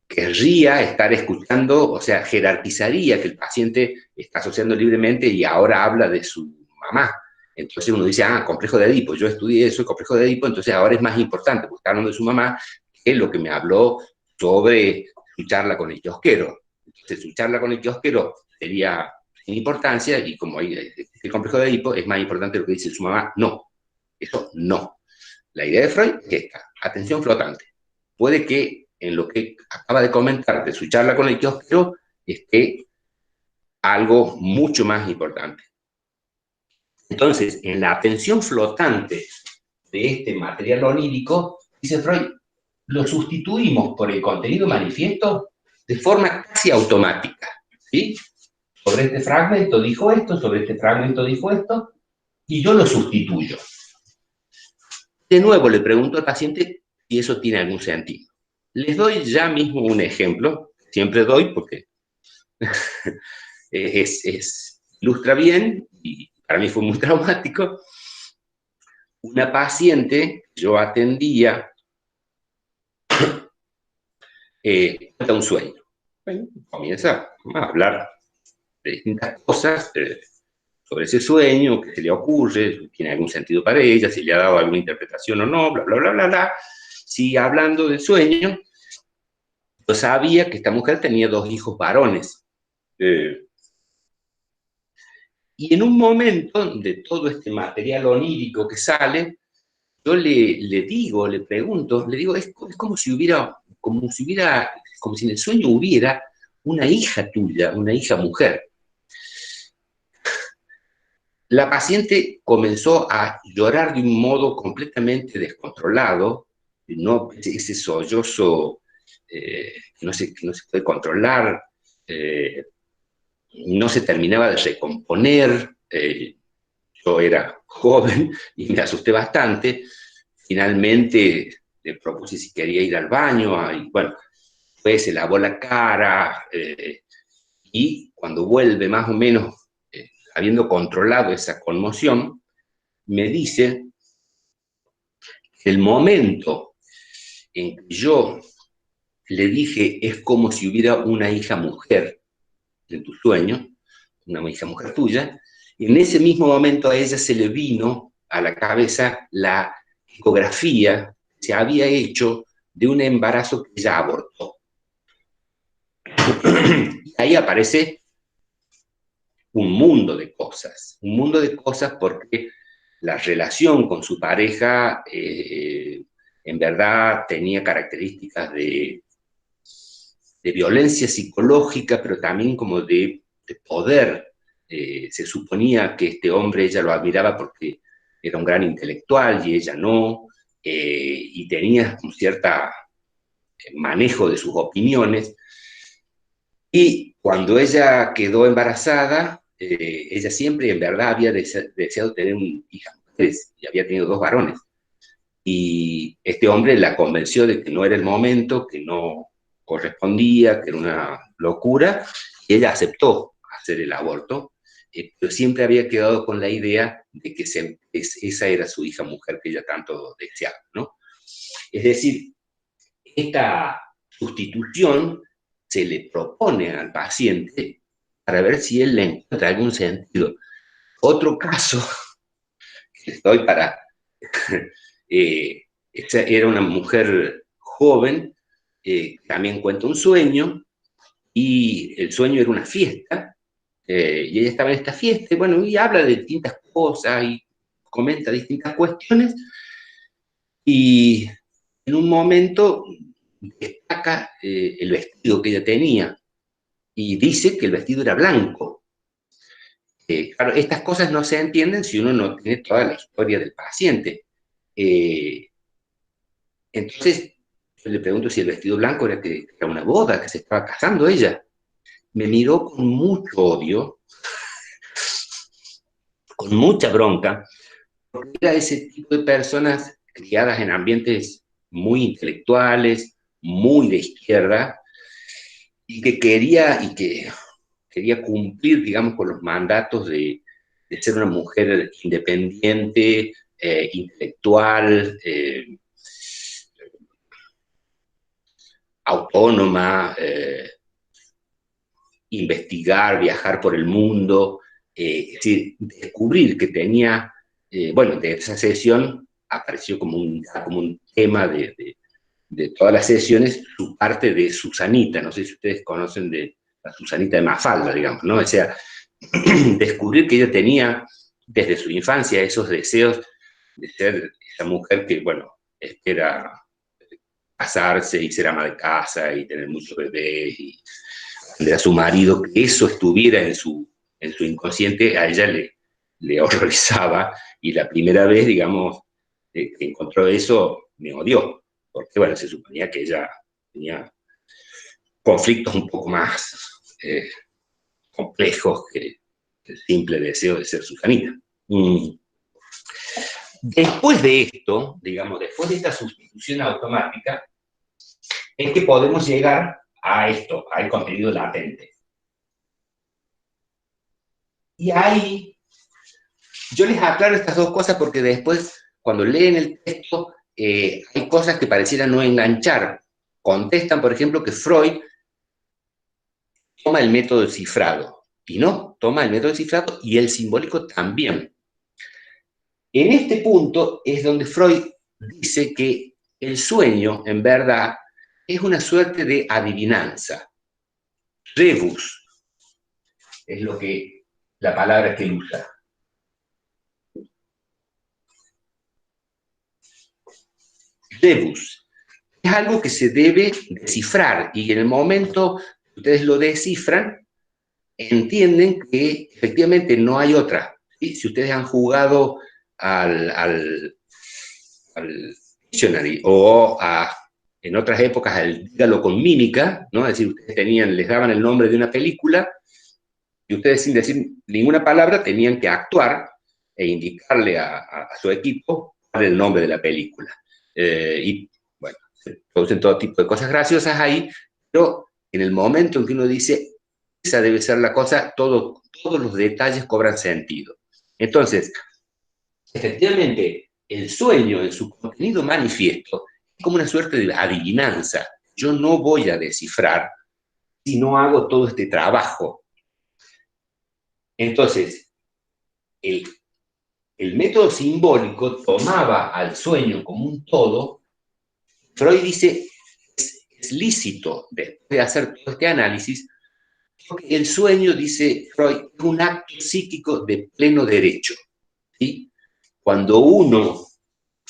querría estar escuchando, o sea, jerarquizaría que el paciente está asociando libremente y ahora habla de su mamá. Entonces uno dice, complejo de Edipo, yo estudié eso, el complejo de Edipo, entonces ahora es más importante buscar hablando de su mamá que lo que me habló sobre su charla con el kiosquero. Entonces su charla con el kiosquero sería sin importancia y como hay el complejo de Edipo es más importante lo que dice su mamá. No, eso no. La idea de Freud es esta, atención flotante. Puede que en lo que acaba de comentar de su charla con el kiosquero esté algo mucho más importante. Entonces, en la atención flotante de este material onírico, dice Freud, lo sustituimos por el contenido manifiesto de forma casi automática. ¿Sí? Sobre este fragmento dijo esto, sobre este fragmento dijo esto, y yo lo sustituyo. De nuevo le pregunto al paciente si eso tiene algún sentido. Les doy ya mismo un ejemplo, siempre doy porque ilustra bien, y para mí fue muy traumático. Una paciente que yo atendía cuenta un sueño. Bueno, comienza a hablar de distintas cosas sobre ese sueño, qué se le ocurre, tiene algún sentido para ella, si le ha dado alguna interpretación o no, bla, bla, bla, bla, bla. Sigue hablando del sueño. Yo sabía que esta mujer tenía 2 hijos varones. Y en un momento de todo este material onírico que sale, yo le digo, le pregunto, le digo, es como si en el sueño hubiera una hija tuya, una hija mujer. La paciente comenzó a llorar de un modo completamente descontrolado, no, ese sollozo que no se puede controlar, no se terminaba de recomponer, yo era joven y me asusté bastante. Finalmente le propuse si quería ir al baño, y bueno, pues se lavó la cara, y cuando vuelve más o menos, habiendo controlado esa conmoción, me dice que el momento en que yo le dije es como si hubiera una hija mujer en tu sueño, una hija mujer tuya, y en ese mismo momento a ella se le vino a la cabeza la ecografía que se había hecho de un embarazo que ella abortó. Y ahí aparece un mundo de cosas porque la relación con su pareja en verdad tenía características de violencia psicológica, pero también como de poder. Se suponía que este hombre ella lo admiraba porque era un gran intelectual y ella no, y tenía un cierto manejo de sus opiniones. Y cuando ella quedó embarazada, ella siempre en verdad había deseado tener una hija mujer y había tenido 2 varones. Y este hombre la convenció de que no era el momento, que no correspondía, que era una locura, y ella aceptó hacer el aborto, pero siempre había quedado con la idea de que esa era su hija mujer que ella tanto deseaba, ¿no? Es decir, esta sustitución se le propone al paciente para ver si él le encuentra algún sentido. Otro caso, que estoy para... esta era una mujer joven, también cuenta un sueño, y el sueño era una fiesta, y ella estaba en esta fiesta, y bueno, y habla de distintas cosas, y comenta distintas cuestiones, y en un momento destaca el vestido que ella tenía, y dice que el vestido era blanco. Claro, estas cosas no se entienden si uno no tiene toda la historia del paciente. Entonces, yo le pregunto si el vestido blanco era que era una boda, que se estaba casando ella. Me miró con mucho odio, con mucha bronca, porque era ese tipo de personas criadas en ambientes muy intelectuales, muy de izquierda, y que quería cumplir, digamos, con los mandatos de ser una mujer independiente, intelectual, autónoma, investigar, viajar por el mundo, es decir, descubrir que tenía, bueno, de esa sesión apareció como un tema de todas las sesiones, su parte de Susanita, no sé si ustedes conocen de la Susanita de Mafalda, digamos, ¿no? O sea, descubrir que ella tenía desde su infancia esos deseos de ser esa mujer que, bueno, espera casarse y ser ama de casa y tener muchos bebés y de a su marido, que eso estuviera en su inconsciente, a ella le horrorizaba, y la primera vez, digamos, que encontró eso, me odió, porque, bueno, se suponía que ella tenía conflictos un poco más complejos que el simple deseo de ser Susanita. Después de esto, digamos, después de esta sustitución automática, es que podemos llegar a esto, al contenido latente. Y ahí yo les aclaro estas dos cosas porque después, cuando leen el texto, hay cosas que parecieran no enganchar. Contestan, por ejemplo, que Freud toma el método cifrado. Y no, toma el método cifrado y el simbólico también. En este punto es donde Freud dice que el sueño, en verdad, es una suerte de adivinanza. Rebus es la palabra que él usa. Rebus. Es algo que se debe descifrar, y en el momento que ustedes lo descifran, entienden que efectivamente no hay otra. ¿Sí? Si ustedes han jugado al Dictionary en otras épocas al dígalo con mímica, ¿no? Es decir, ustedes les daban el nombre de una película y ustedes sin decir ninguna palabra tenían que actuar e indicarle a su equipo cuál era el nombre de la película. Y bueno, se producen todo tipo de cosas graciosas ahí, pero en el momento en que uno dice, esa debe ser la cosa, todos los detalles cobran sentido. Entonces, efectivamente, el sueño en su contenido manifiesto es como una suerte de adivinanza. Yo no voy a descifrar si no hago todo este trabajo. Entonces, el método simbólico tomaba al sueño como un todo. Freud dice, es lícito, después de hacer todo este análisis, porque el sueño, dice Freud, es un acto psíquico de pleno derecho. ¿Sí? Cuando uno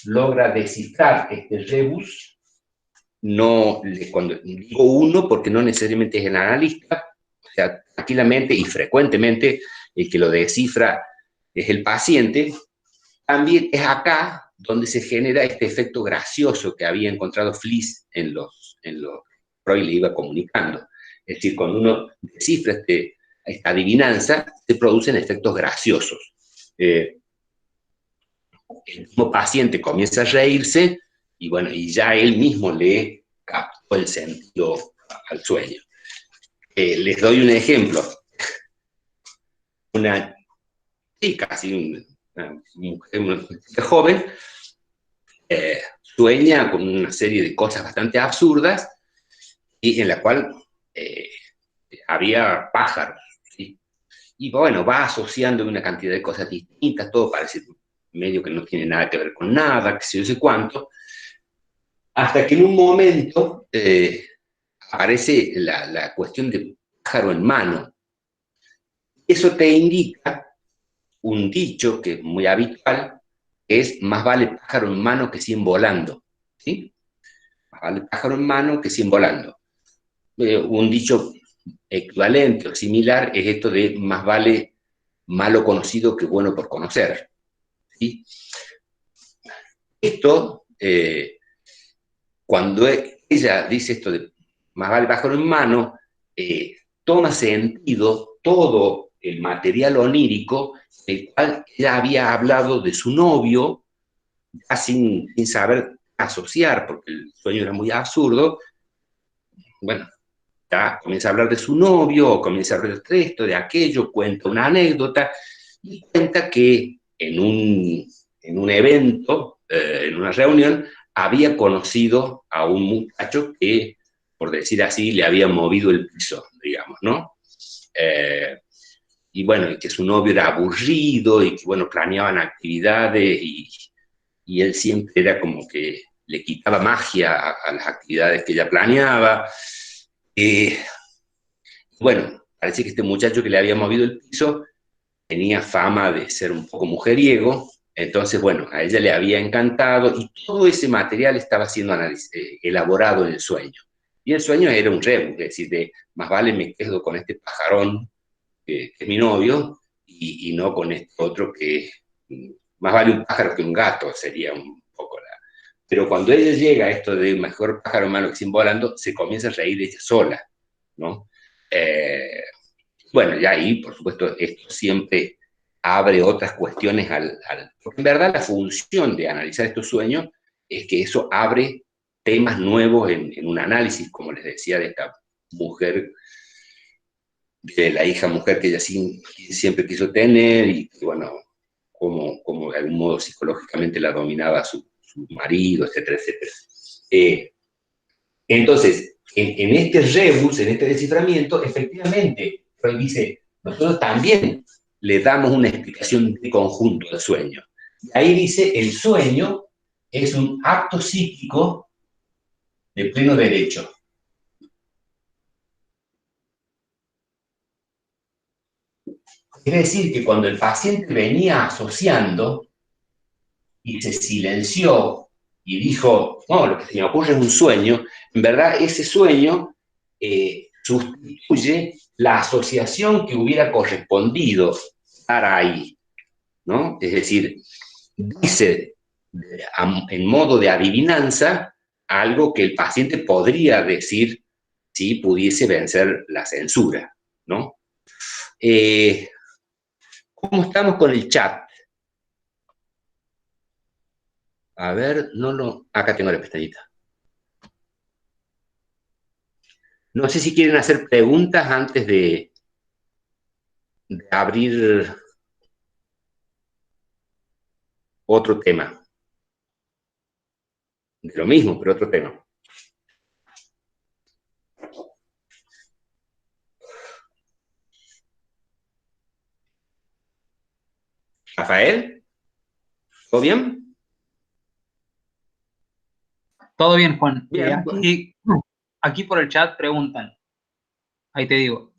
logra descifrar este rebus, cuando digo uno, porque no necesariamente es el analista, o sea, tranquilamente y frecuentemente el que lo descifra es el paciente, también es acá donde se genera este efecto gracioso que había encontrado Fliess en los Freud le iba comunicando. Es decir, cuando uno descifra esta adivinanza, se producen efectos graciosos. El mismo paciente comienza a reírse y bueno, y ya él mismo le captó el sentido al sueño. Les doy un ejemplo. Una chica, una mujer joven, sueña con una serie de cosas bastante absurdas y en la cual había pájaros, ¿sí? Y bueno, va asociando una cantidad de cosas distintas, todo parece medio que no tiene nada que ver con nada, que sé yo sé cuánto, hasta que en un momento aparece la cuestión de pájaro en mano. Eso te indica un dicho que es muy habitual, que es más vale pájaro en mano que 100 volando, ¿sí? Más vale pájaro en mano que 100 volando. Un dicho equivalente o similar es esto de más vale malo conocido que bueno por conocer, ¿sí? Esto, cuando ella dice esto de más vale pájaro en mano, toma sentido todo el material onírico del cual ella había hablado de su novio, ya sin saber asociar, porque el sueño era muy absurdo. Bueno, ya comienza a hablar de su novio, o comienza a hablar de esto, de aquello, cuenta una anécdota, y cuenta que en un evento, en una reunión, había conocido a un muchacho que, por decir así, le había movido el piso, digamos, ¿no? Eh, y bueno, que su novio era aburrido y que, bueno, planeaban actividades y él siempre era como que le quitaba magia a las actividades que ella planeaba. Eh, bueno, parece que este muchacho que le había movido el piso tenía fama de ser un poco mujeriego, entonces, bueno, a ella le había encantado y todo ese material estaba siendo elaborado en el sueño. Y el sueño era un rebus, es decir, de más vale me quedo con este pajarón que es mi novio y no con este otro que más vale un pájaro que un gato, sería un poco la... Pero cuando ella llega a esto de mejor pájaro humano que sin volando, se comienza a reír de ella sola, ¿no? Eh, bueno, ya ahí, por supuesto, esto siempre abre otras cuestiones porque en verdad la función de analizar estos sueños es que eso abre temas nuevos en un análisis, como les decía, de esta mujer, de la hija mujer que ella siempre quiso tener y que, bueno, como de algún modo psicológicamente la dominaba su marido, etcétera, etcétera. Entonces, en este rebus, en este desciframiento, efectivamente, Freud dice, nosotros también le damos una explicación de conjunto al sueño. Ahí dice, el sueño es un acto psíquico de pleno derecho. Quiere decir que cuando el paciente venía asociando y se silenció y dijo, no, lo que se me ocurre es un sueño, en verdad ese sueño sustituye la asociación que hubiera correspondido estar ahí, ¿no? Es decir, dice en modo de adivinanza algo que el paciente podría decir si pudiese vencer la censura, ¿no? ¿Cómo estamos con el chat? A ver, no lo... Acá tengo la pestañita. No sé si quieren hacer preguntas antes de abrir otro tema. De lo mismo, pero otro tema. Rafael, ¿todo bien? Todo bien, Juan. Bien. Aquí por el chat preguntan, ahí te digo,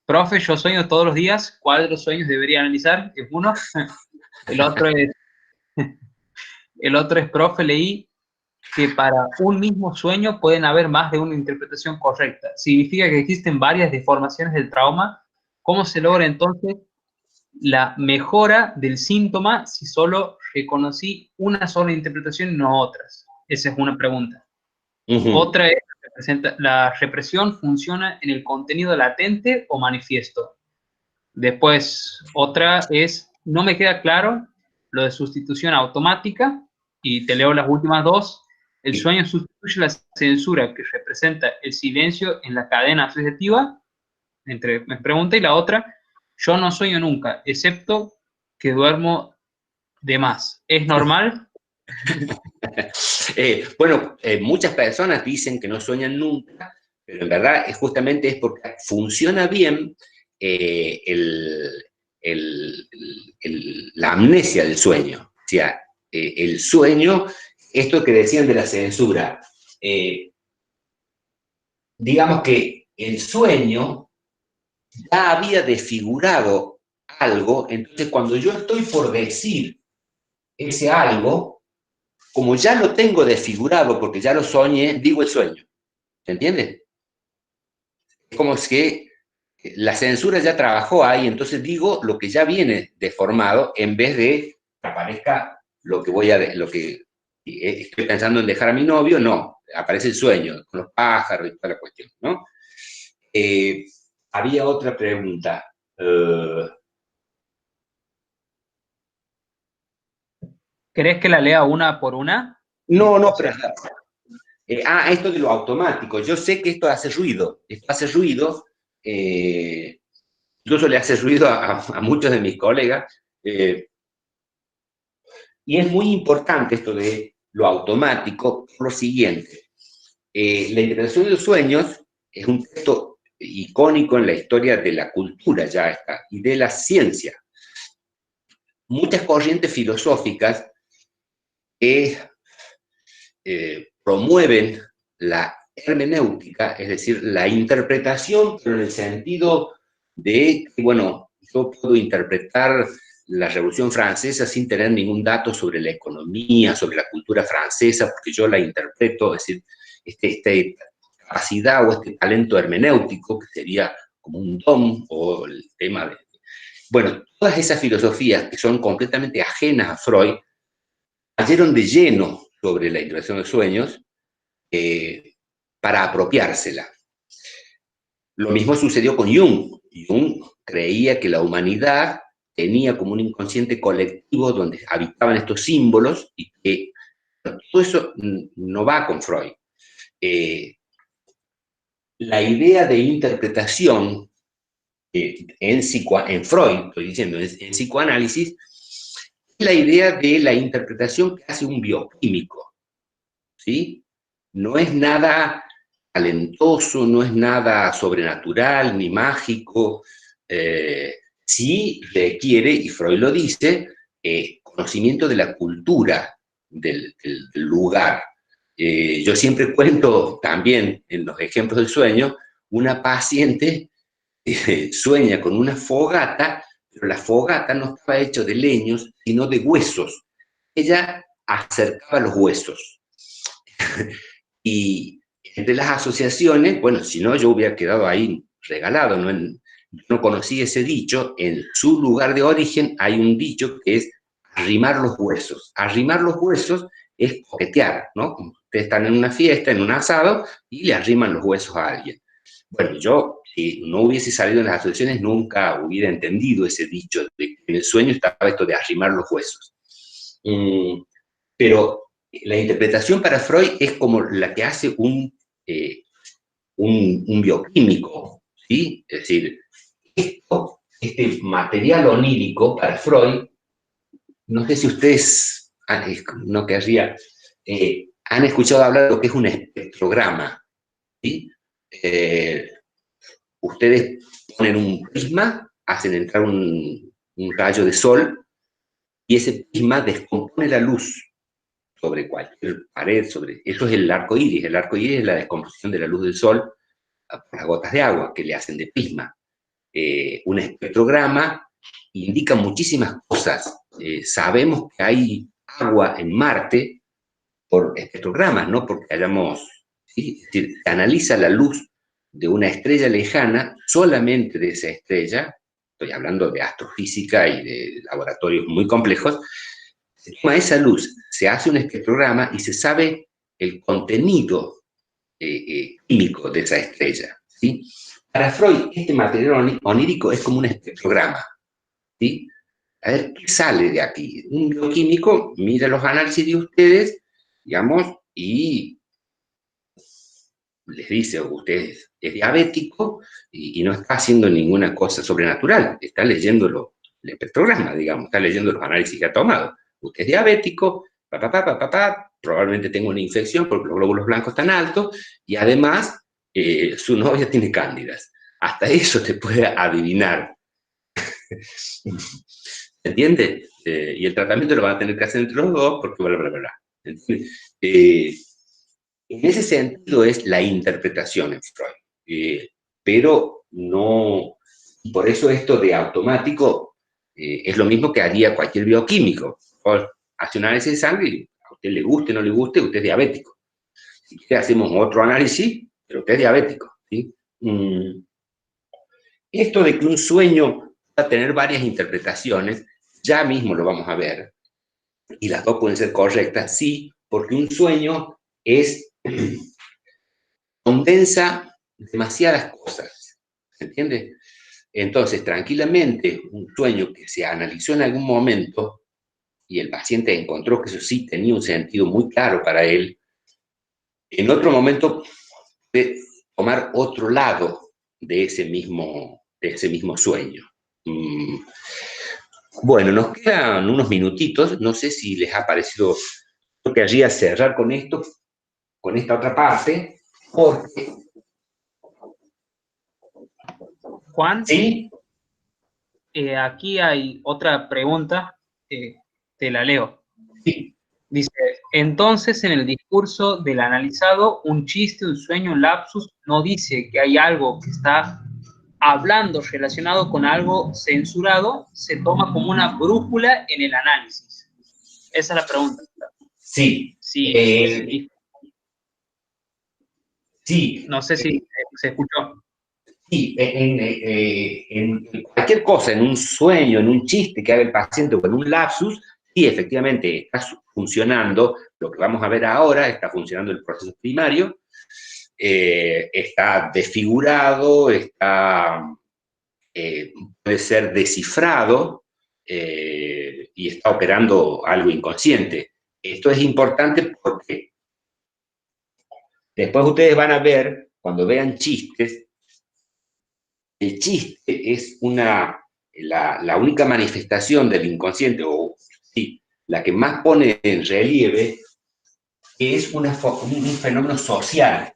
profe, yo sueño todos los días, ¿cuál de los sueños debería analizar? Es uno. El otro es, profe, leí que para un mismo sueño pueden haber más de una interpretación correcta. Significa que existen varias deformaciones del trauma. ¿Cómo se logra entonces la mejora del síntoma si solo reconocí una sola interpretación y no otras? Esa es una pregunta. Otra es, ¿la represión funciona en el contenido latente o manifiesto? Después, otra es, no me queda claro lo de sustitución automática, y te leo las últimas dos. El sueño sustituye la censura que representa el silencio en la cadena asociativa, me pregunta, y la otra, yo no sueño nunca, excepto que duermo de más. ¿Es normal? Bueno, muchas personas dicen que no sueñan nunca, pero en verdad justamente es porque funciona bien la amnesia del sueño. O sea, el sueño, esto que decían de la censura, digamos que el sueño ya había desfigurado algo, entonces cuando yo estoy por decir ese algo, como ya lo tengo desfigurado porque ya lo soñé, digo el sueño. ¿Se entiende? Es como que la censura ya trabajó ahí, entonces digo lo que ya viene deformado en vez de que aparezca lo que lo que estoy pensando en dejar a mi novio, no, aparece el sueño, con los pájaros y toda la cuestión, ¿no? Había otra pregunta. ¿Querés que la lea una por una? No, no, O pero... sea, esto de lo automático. Yo sé que esto hace ruido. Esto hace ruido. Incluso le hace ruido a muchos de mis colegas. Y es muy importante esto de lo automático por lo siguiente. La interpretación de los sueños es un texto icónico en la historia de la cultura ya está, y de la ciencia. Muchas corrientes filosóficas promueven la hermenéutica, es decir, la interpretación, pero en el sentido de que, bueno, yo puedo interpretar la Revolución Francesa sin tener ningún dato sobre la economía, sobre la cultura francesa, porque yo la interpreto, es decir, esta capacidad o este talento hermenéutico, que sería como un don, o el tema de... Bueno, todas esas filosofías que son completamente ajenas a Freud, cayeron de lleno sobre la interpretación de sueños para apropiársela. Lo mismo sucedió con Jung. Jung creía que la humanidad tenía como un inconsciente colectivo donde habitaban estos símbolos y que todo eso no va con Freud. La idea de interpretación en Freud, estoy diciendo, en psicoanálisis, es la idea de la interpretación que hace un bioquímico, ¿sí? No es nada talentoso, no es nada sobrenatural ni mágico. Sí requiere, y Freud lo dice, conocimiento de la cultura del lugar. Yo siempre cuento también en los ejemplos del sueño, una paciente sueña con una fogata, pero la fogata no estaba hecha de leños, sino de huesos. Ella acercaba los huesos. Y entre las asociaciones, bueno, si no, yo hubiera quedado ahí regalado, no conocí ese dicho. En su lugar de origen hay un dicho que es arrimar los huesos. Arrimar los huesos es coquetear, ¿no? Ustedes están en una fiesta, en un asado, y le arriman los huesos a alguien. Bueno, yo, si no hubiese salido en las asociaciones, nunca hubiera entendido ese dicho de que en el sueño estaba esto de arrimar los huesos. Pero la interpretación para Freud es como la que hace un bioquímico, ¿sí? Es decir, este material onírico para Freud, no sé si ustedes, no querría, han escuchado hablar de lo que es un espectrograma, ¿sí? Ustedes ponen un prisma, hacen entrar un rayo de sol, y ese prisma descompone la luz sobre cualquier pared, eso es el arco iris. El arco iris es la descomposición de la luz del sol por las gotas de agua que le hacen de prisma. Un espectrograma indica muchísimas cosas. Sabemos que hay agua en Marte por espectrogramas, no porque hayamos... ¿sí? Es decir, se analiza la luz de una estrella lejana, solamente de esa estrella, estoy hablando de astrofísica y de laboratorios muy complejos, se toma esa luz, se hace un espectrograma y se sabe el contenido químico de esa estrella, ¿sí? Para Freud, este material onírico es como un espectrograma, ¿sí? A ver, ¿qué sale de aquí? Un bioquímico mira los análisis de ustedes, digamos, y les dice, usted es diabético y no está haciendo ninguna cosa sobrenatural, está leyendo el espectrograma, digamos, está leyendo los análisis que ha tomado. Usted es diabético, probablemente tenga una infección porque los glóbulos blancos están altos, y además su novia tiene cándidas. Hasta eso te puede adivinar. ¿Entiendes? Y el tratamiento lo van a tener que hacer entre los dos porque bla, bla, bla, bla. En ese sentido es la interpretación en Freud. Pero no, por eso esto de automático es lo mismo que haría cualquier bioquímico. Hace un análisis de sangre y a usted le guste o no le guste, usted es diabético. Si quiere hacemos otro análisis, pero usted es diabético. ¿Sí? Esto de que un sueño va a tener varias interpretaciones, ya mismo lo vamos a ver, y las dos pueden ser correctas, sí, porque un sueño condensa demasiadas cosas, ¿entiendes? Entonces, tranquilamente, un sueño que se analizó en algún momento y el paciente encontró que eso sí tenía un sentido muy claro para él, en otro momento puede tomar otro lado de ese mismo sueño. Bueno, nos quedan unos minutitos, no sé si les ha parecido, yo querría cerrar con esto, con esta otra parte, porque... Juan, ¿Sí? aquí hay otra pregunta, te la leo. Sí. Dice, entonces en el discurso del analizado, un chiste, un sueño, un lapsus, no dice que hay algo que está hablando relacionado con algo censurado, se toma como una brújula en el análisis. Esa es la pregunta. Sí. Sí, Sí. no sé si se escuchó. Sí, en cualquier cosa, en un sueño, en un chiste que haga el paciente o en un lapsus, sí, efectivamente está funcionando lo que vamos a ver ahora, está funcionando el proceso primario, está desfigurado, puede ser descifrado y está operando algo inconsciente. Esto es importante porque después ustedes van a ver, cuando vean chistes, el chiste es la única manifestación del inconsciente, o sí, la que más pone en relieve, que es un fenómeno social.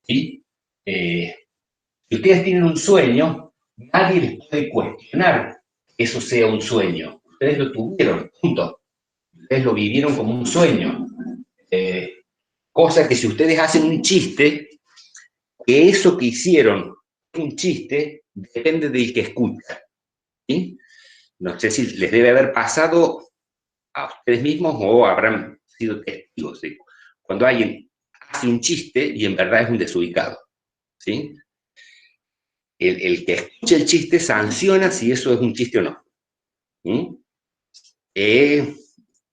¿Sí? Si ustedes tienen un sueño, nadie les puede cuestionar que eso sea un sueño. Ustedes lo tuvieron, punto. Ustedes lo vivieron como un sueño. Cosa que si ustedes hacen un chiste, que eso que hicieron, un chiste, depende del que escucha. ¿Sí? No sé si les debe haber pasado a ustedes mismos o habrán sido testigos de cuando alguien hace un chiste y en verdad es un desubicado. ¿Sí? El que escucha el chiste sanciona si eso es un chiste o no. ¿Mm?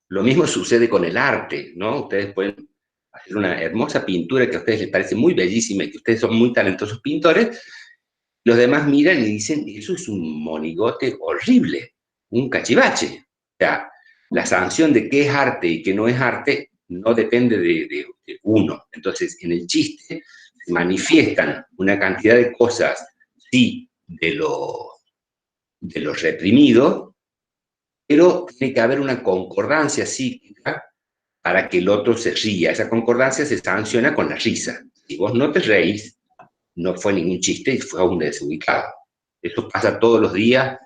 Lo mismo sucede con el arte, ¿no? Ustedes pueden hacer una hermosa pintura que a ustedes les parece muy bellísima y que ustedes son muy talentosos pintores. Los demás miran y dicen, eso es un monigote horrible, un cachivache. O sea, la sanción de qué es arte y qué no es arte no depende de uno. Entonces, en el chiste se manifiestan una cantidad de cosas, sí, de lo reprimido, pero tiene que haber una concordancia psíquica para que el otro se ría. Esa concordancia se sanciona con la risa. Si vos no te reís, no fue ningún chiste y fue a un desubicado. Eso pasa todos los días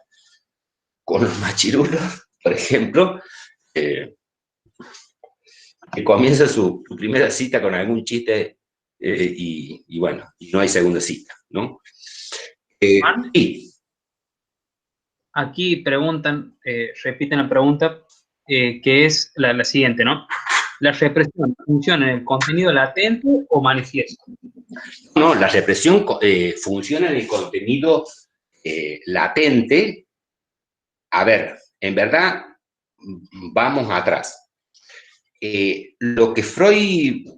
con los machirulos, por ejemplo, que comienza su primera cita con algún chiste y bueno, y no hay segunda cita, ¿no? Juan, Sí. aquí preguntan, repiten la pregunta, que es la siguiente, ¿no? ¿La represión funciona en el contenido latente o manifiesto? No, la represión funciona en el contenido latente. A ver, en verdad, vamos atrás. Lo que Freud,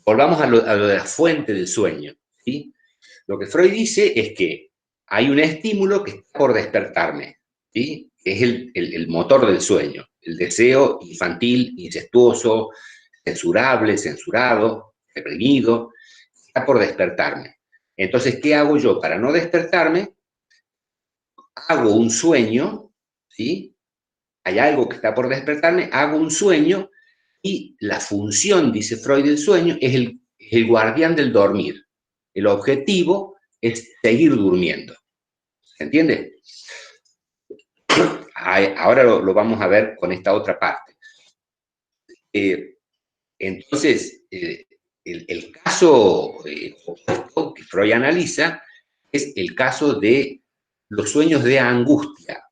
volvamos a lo de la fuente del sueño, ¿sí? Lo que Freud dice es que hay un estímulo que está por despertarme, ¿sí? Que es el motor del sueño, el deseo infantil, incestuoso, censurable, censurado, reprimido, está por despertarme. Entonces, ¿qué hago yo? Para no despertarme, hago un sueño, ¿sí? Hay algo que está por despertarme, hago un sueño y la función, dice Freud, del sueño es el guardián del dormir. El objetivo es seguir durmiendo. ¿Se entiende? Ahora lo vamos a ver con esta otra parte. Entonces, el caso opuesto que Freud analiza es el caso de los sueños de angustia.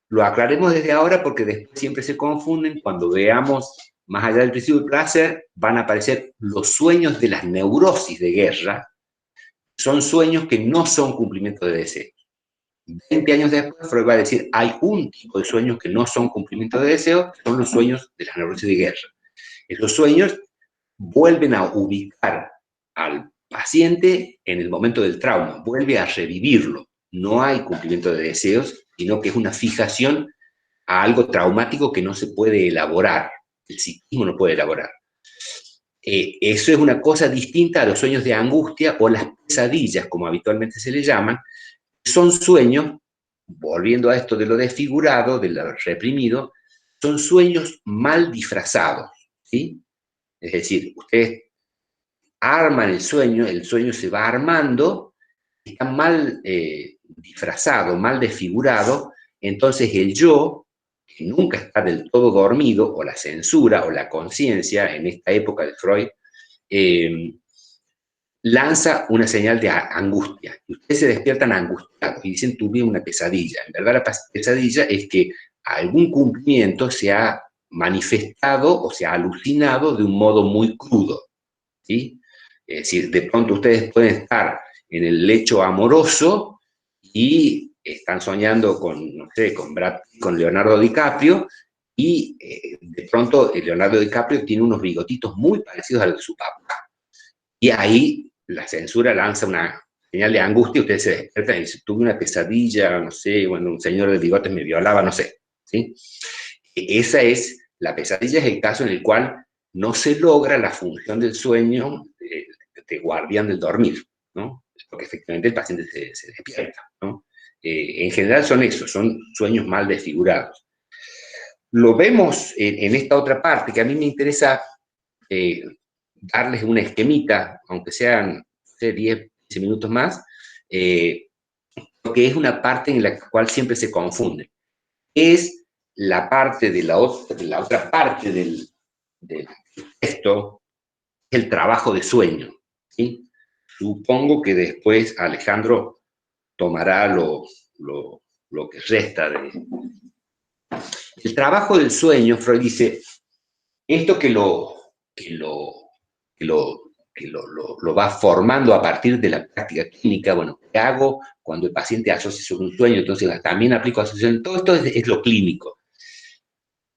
Lo aclaremos desde ahora porque después siempre se confunden. Cuando veamos más allá del principio del placer, van a aparecer los sueños de las neurosis de guerra. Son sueños que no son cumplimiento de deseo. 20 años después, Freud va a decir, hay un tipo de sueños que no son cumplimiento de deseo, son los sueños de las neurosis de guerra. Esos sueños vuelven a ubicar al paciente en el momento del trauma, vuelve a revivirlo. No hay cumplimiento de deseos, sino que es una fijación a algo traumático que no se puede elaborar. El psiquismo no puede elaborar. Eso es una cosa distinta a los sueños de angustia o las pesadillas, como habitualmente se le llaman. Son sueños, volviendo a esto de lo desfigurado, de lo reprimido, son sueños mal disfrazados, ¿sí? Es decir, ustedes arman el sueño se va armando, está mal disfrazado, mal desfigurado, entonces el yo, que nunca está del todo dormido, o la censura, o la conciencia, en esta época de Freud, lanza una señal de angustia. Y ustedes se despiertan angustiados y dicen, tuve una pesadilla. En verdad la pesadilla es que algún cumplimiento se ha manifestado o se ha alucinado de un modo muy crudo, ¿sí? Es decir, de pronto ustedes pueden estar en el lecho amoroso y están soñando con, no sé, con Leonardo DiCaprio, y de pronto Leonardo DiCaprio tiene unos bigotitos muy parecidos a los de su papá. Y ahí la censura lanza una señal de angustia y ustedes se despiertan y dicen, tuve una pesadilla, no sé, bueno, un señor de bigotes me violaba, no sé, ¿sí? Esa es, la pesadilla es el caso en el cual no se logra la función del sueño de guardián del dormir, ¿no? Porque efectivamente el paciente se despierta, ¿no? En general son esos, son sueños mal desfigurados. Lo vemos en esta otra parte, que a mí me interesa darles una esquemita, aunque sean 10, 15 minutos más, porque es una parte en la cual siempre se confunde. Es la parte de la otra parte del texto, el trabajo de sueño, ¿sí? Supongo que después Alejandro tomará lo que resta de... El trabajo del sueño, Freud dice, esto que lo va formando a partir de la práctica clínica, bueno, ¿qué hago cuando el paciente asocia sobre un sueño? Entonces también aplico asociación, todo esto es lo clínico.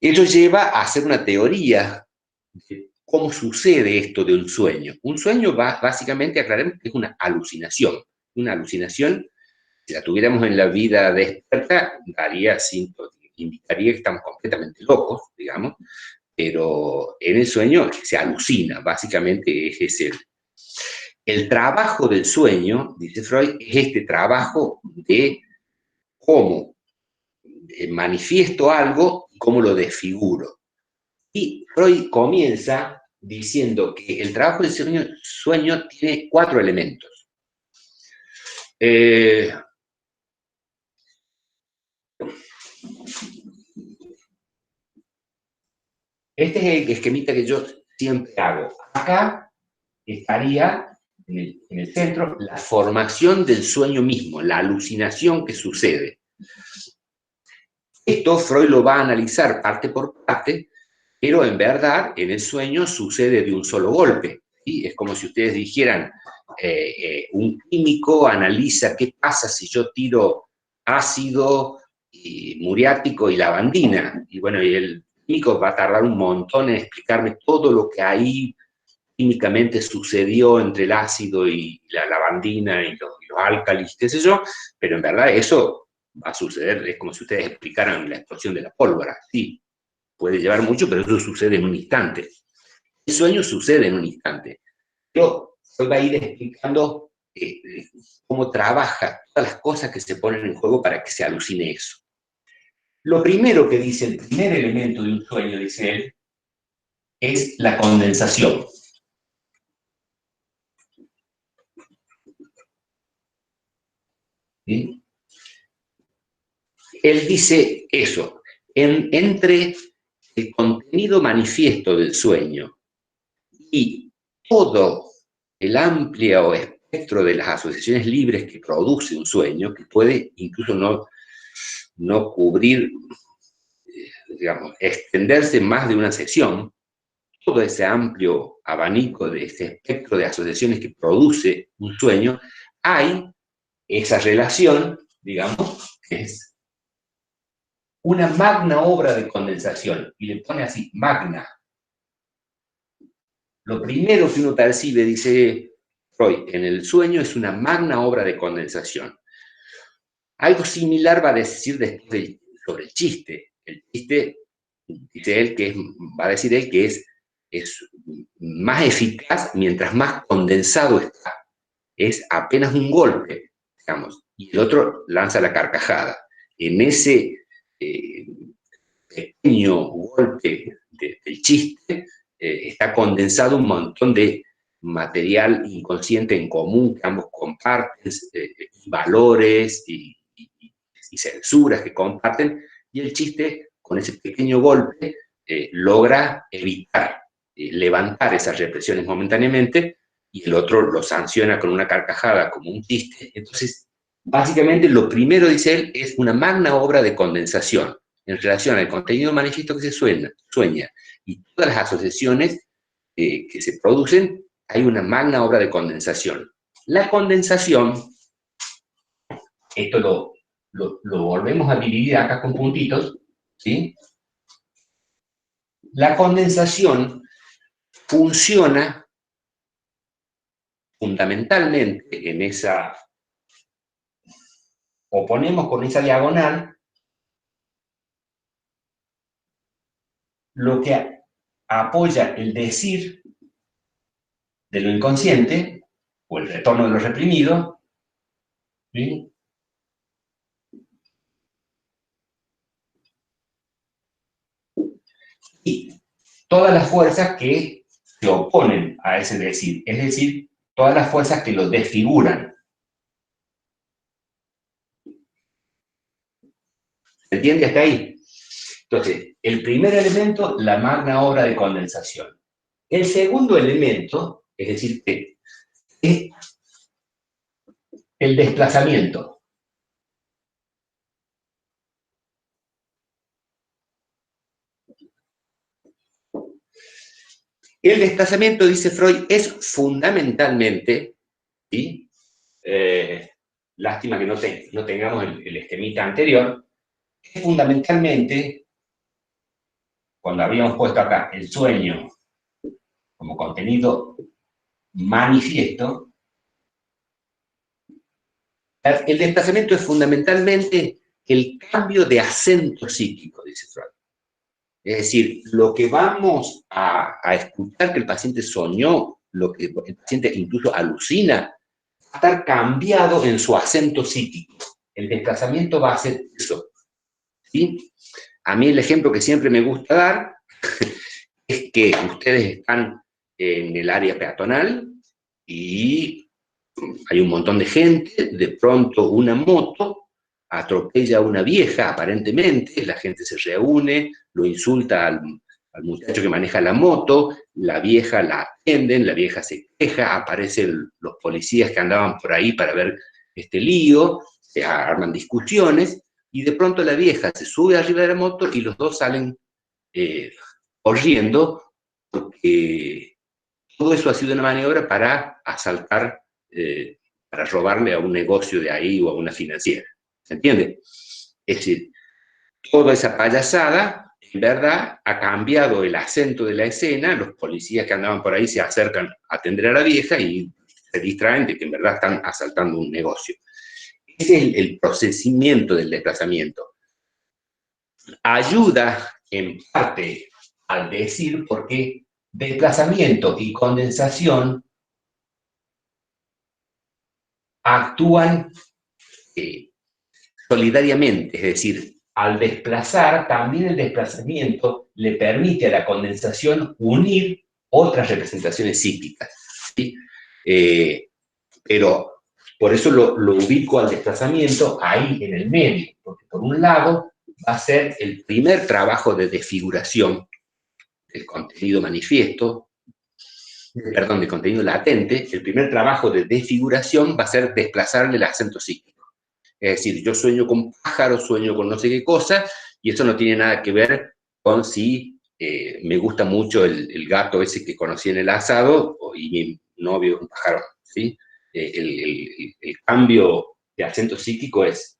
Ello lleva a hacer una teoría de cómo sucede esto de un sueño. Un sueño básicamente, aclaremos, que es una alucinación. Una alucinación, si la tuviéramos en la vida despierta, indicaría que estamos completamente locos, digamos, pero en el sueño se alucina, básicamente es ese. El trabajo del sueño, dice Freud, es este trabajo de cómo manifiesto algo y cómo lo desfiguro. Y Freud comienza diciendo que el trabajo del sueño tiene 4 elementos. Este es el esquemita que yo siempre hago. Acá estaría en el centro la formación del sueño mismo, la alucinación que sucede. Esto Freud lo va a analizar parte por parte, pero en verdad en el sueño sucede de un solo golpe, ¿sí? Es como si ustedes dijeran, un químico analiza qué pasa si yo tiro ácido muriático y lavandina, y bueno, y el químico va a tardar un montón en explicarme todo lo que ahí químicamente sucedió entre el ácido y la lavandina y los álcalis, qué sé yo, pero en verdad eso va a suceder, es como si ustedes explicaran la explosión de la pólvora, sí, puede llevar mucho, pero eso sucede en un instante. El sueño sucede en un instante. Yo va a ir explicando cómo trabaja todas las cosas que se ponen en juego para que se alucine eso. Lo primero que dice, el primer elemento de un sueño, dice él, es la condensación. ¿sí? Él dice eso, entre el contenido manifiesto del sueño y todo el amplio espectro de las asociaciones libres que produce un sueño, que puede incluso no cubrir, digamos, extenderse más de una sesión, todo ese amplio abanico de ese espectro de asociaciones que produce un sueño, hay esa relación, digamos, que es una magna obra de condensación, y le pone así, magna. Lo primero que uno percibe, dice Freud, en el sueño es una magna obra de condensación. Algo similar va a decir después sobre el chiste. El chiste, dice él, va a decir él que es más eficaz mientras más condensado está. Es apenas un golpe, digamos, y el otro lanza la carcajada. En ese pequeño golpe del chiste está condensado un montón de material inconsciente en común que ambos comparten, valores y censuras que comparten, y el chiste, con ese pequeño golpe, logra evitar, levantar esas represiones momentáneamente, y el otro lo sanciona con una carcajada como un chiste. Entonces, básicamente, lo primero, dice él, es una magna obra de condensación en relación al contenido manifiesto que se sueña y todas las asociaciones que se producen, hay una magna obra de condensación. La condensación, esto lo volvemos a dividir acá con puntitos, ¿sí? La condensación funciona fundamentalmente en esa, o ponemos con esa diagonal, lo que apoya el decir de lo inconsciente, o el retorno de lo reprimido, ¿sí? Y todas las fuerzas que se oponen a ese decir, es decir, todas las fuerzas que lo desfiguran. ¿Se entiende hasta ahí? Entonces, el primer elemento, la magna obra de condensación. El segundo elemento, es decir, es el desplazamiento. El desplazamiento, dice Freud, es fundamentalmente, ¿sí? Lástima que no tengamos el esquemita anterior, es fundamentalmente, cuando habíamos puesto acá el sueño como contenido manifiesto, el desplazamiento es fundamentalmente el cambio de acento psíquico, dice Freud. Es decir, lo que vamos a escuchar que el paciente soñó, lo que el paciente incluso alucina, va a estar cambiado en su acento psíquico. El desplazamiento va a ser eso, ¿sí? A mí el ejemplo que siempre me gusta dar es que ustedes están en el área peatonal y hay un montón de gente, de pronto una moto atropella a una vieja, aparentemente, la gente se reúne, lo insulta al muchacho que maneja la moto, la vieja la atienden, la vieja se queja, aparecen los policías que andaban por ahí para ver este lío, se arman discusiones, y de pronto la vieja se sube arriba de la moto y los dos salen corriendo, porque todo eso ha sido una maniobra para asaltar, para robarle a un negocio de ahí o a una financiera. ¿Se entiende? Es decir, toda esa payasada, en verdad, ha cambiado el acento de la escena, los policías que andaban por ahí se acercan a atender a la vieja y se distraen de que en verdad están asaltando un negocio. Ese es el procesamiento del desplazamiento. Ayuda en parte al decir porque desplazamiento y condensación actúan solidariamente, es decir, al desplazar, también el desplazamiento le permite a la condensación unir otras representaciones psíquicas, ¿sí? Pero Por eso lo ubico al desplazamiento ahí en el medio, porque por un lado va a ser el primer trabajo de desfiguración del contenido manifiesto, perdón, del contenido latente. El primer trabajo de desfiguración va a ser desplazarle el acento psíquico. Es decir, yo sueño con pájaros, sueño con no sé qué cosa, y eso no tiene nada que ver con si me gusta mucho el gato ese que conocí en el asado y mi novio es un pájaro, ¿sí? El cambio de acento psíquico es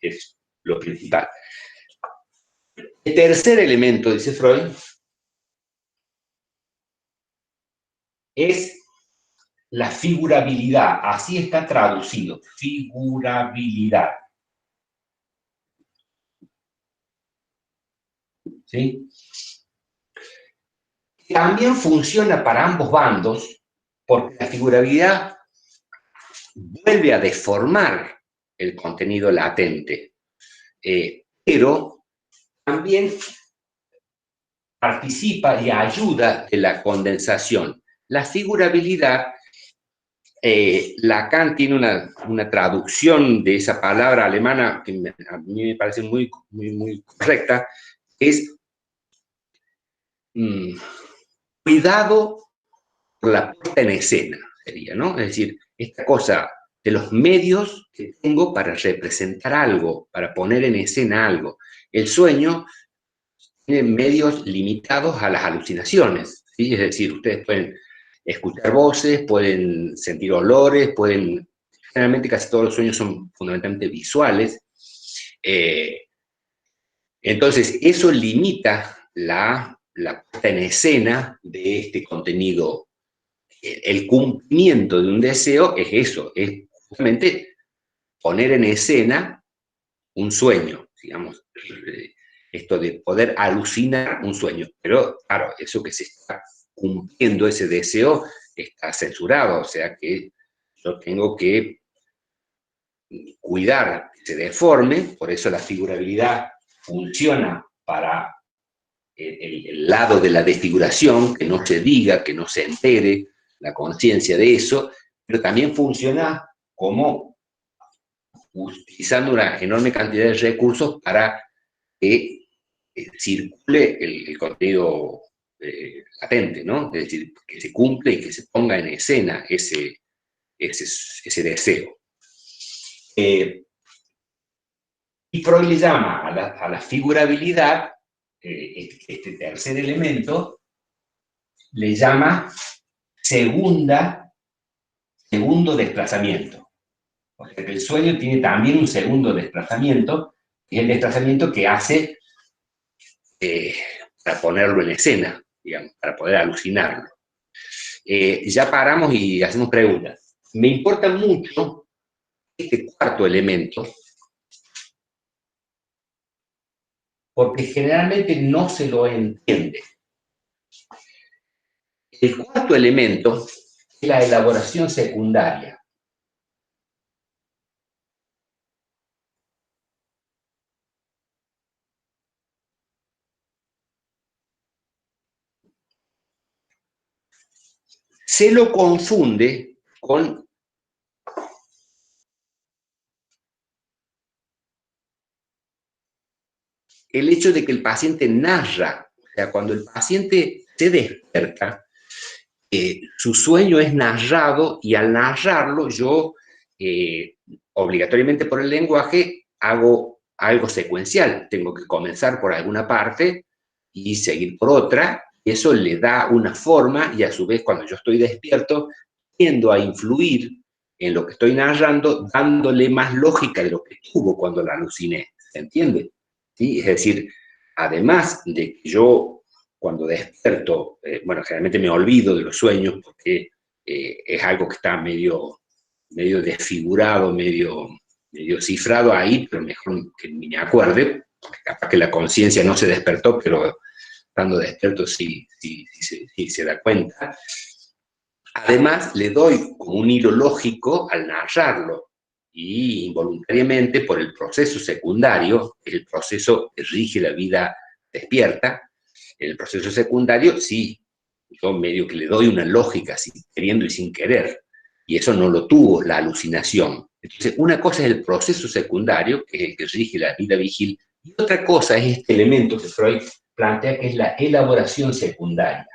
lo principal. El tercer elemento, dice Freud, es la figurabilidad. Así está traducido, figurabilidad. ¿Sí? También funciona para ambos bandos, porque la figurabilidad vuelve a deformar el contenido latente, pero también participa y ayuda en la condensación. La figurabilidad, Lacan tiene una traducción de esa palabra alemana que a mí me parece muy correcta, es cuidado por la puesta en escena, sería, ¿no? Es decir, esta cosa de los medios que tengo para representar algo, para poner en escena algo. El sueño tiene medios limitados a las alucinaciones, ¿sí? Es decir, ustedes pueden escuchar voces, pueden sentir olores, generalmente casi todos los sueños son fundamentalmente visuales. Entonces, eso limita la puesta en escena de este contenido. El cumplimiento de un deseo es eso, es justamente poner en escena un sueño, digamos, esto de poder alucinar un sueño. Pero, claro, eso que se está cumpliendo, ese deseo, está censurado, o sea que yo tengo que cuidar que se deforme, por eso la figurabilidad funciona para el lado de la desfiguración, que no se diga, que no se entere la conciencia de eso, pero también funciona como utilizando una enorme cantidad de recursos para que circule el contenido latente, ¿no? Es decir, que se cumple y que se ponga en escena ese deseo. Y Freud le llama a la figurabilidad, este tercer elemento, le llama segundo desplazamiento. O sea que el sueño tiene también un segundo desplazamiento, que es el desplazamiento que hace para ponerlo en escena, digamos, para poder alucinarlo. Ya paramos y hacemos preguntas. Me importa mucho este cuarto elemento, porque generalmente no se lo entiende. El cuarto elemento es la elaboración secundaria. Se lo confunde con el hecho de que el paciente narra, o sea, cuando el paciente se despierta, su sueño es narrado y al narrarlo yo, obligatoriamente por el lenguaje, hago algo secuencial. Tengo que comenzar por alguna parte y seguir por otra. Eso le da una forma y a su vez cuando yo estoy despierto tiendo a influir en lo que estoy narrando, dándole más lógica de lo que tuvo cuando la aluciné. ¿Se entiende? ¿Sí? Es decir, además de que yo cuando despierto, bueno, generalmente me olvido de los sueños porque es algo que está medio desfigurado, medio cifrado ahí, pero mejor que ni me acuerde, porque capaz que la conciencia no se despertó, pero estando despierto sí se da cuenta. Además, le doy como un hilo lógico al narrarlo, y involuntariamente por el proceso secundario, el proceso que rige la vida despierta, el proceso secundario, sí, yo medio que le doy una lógica, sin queriendo y sin querer, y eso no lo tuvo la alucinación. Entonces, una cosa es el proceso secundario, que es el que rige la vida vigil, y otra cosa es este elemento que Freud plantea, que es la elaboración secundaria,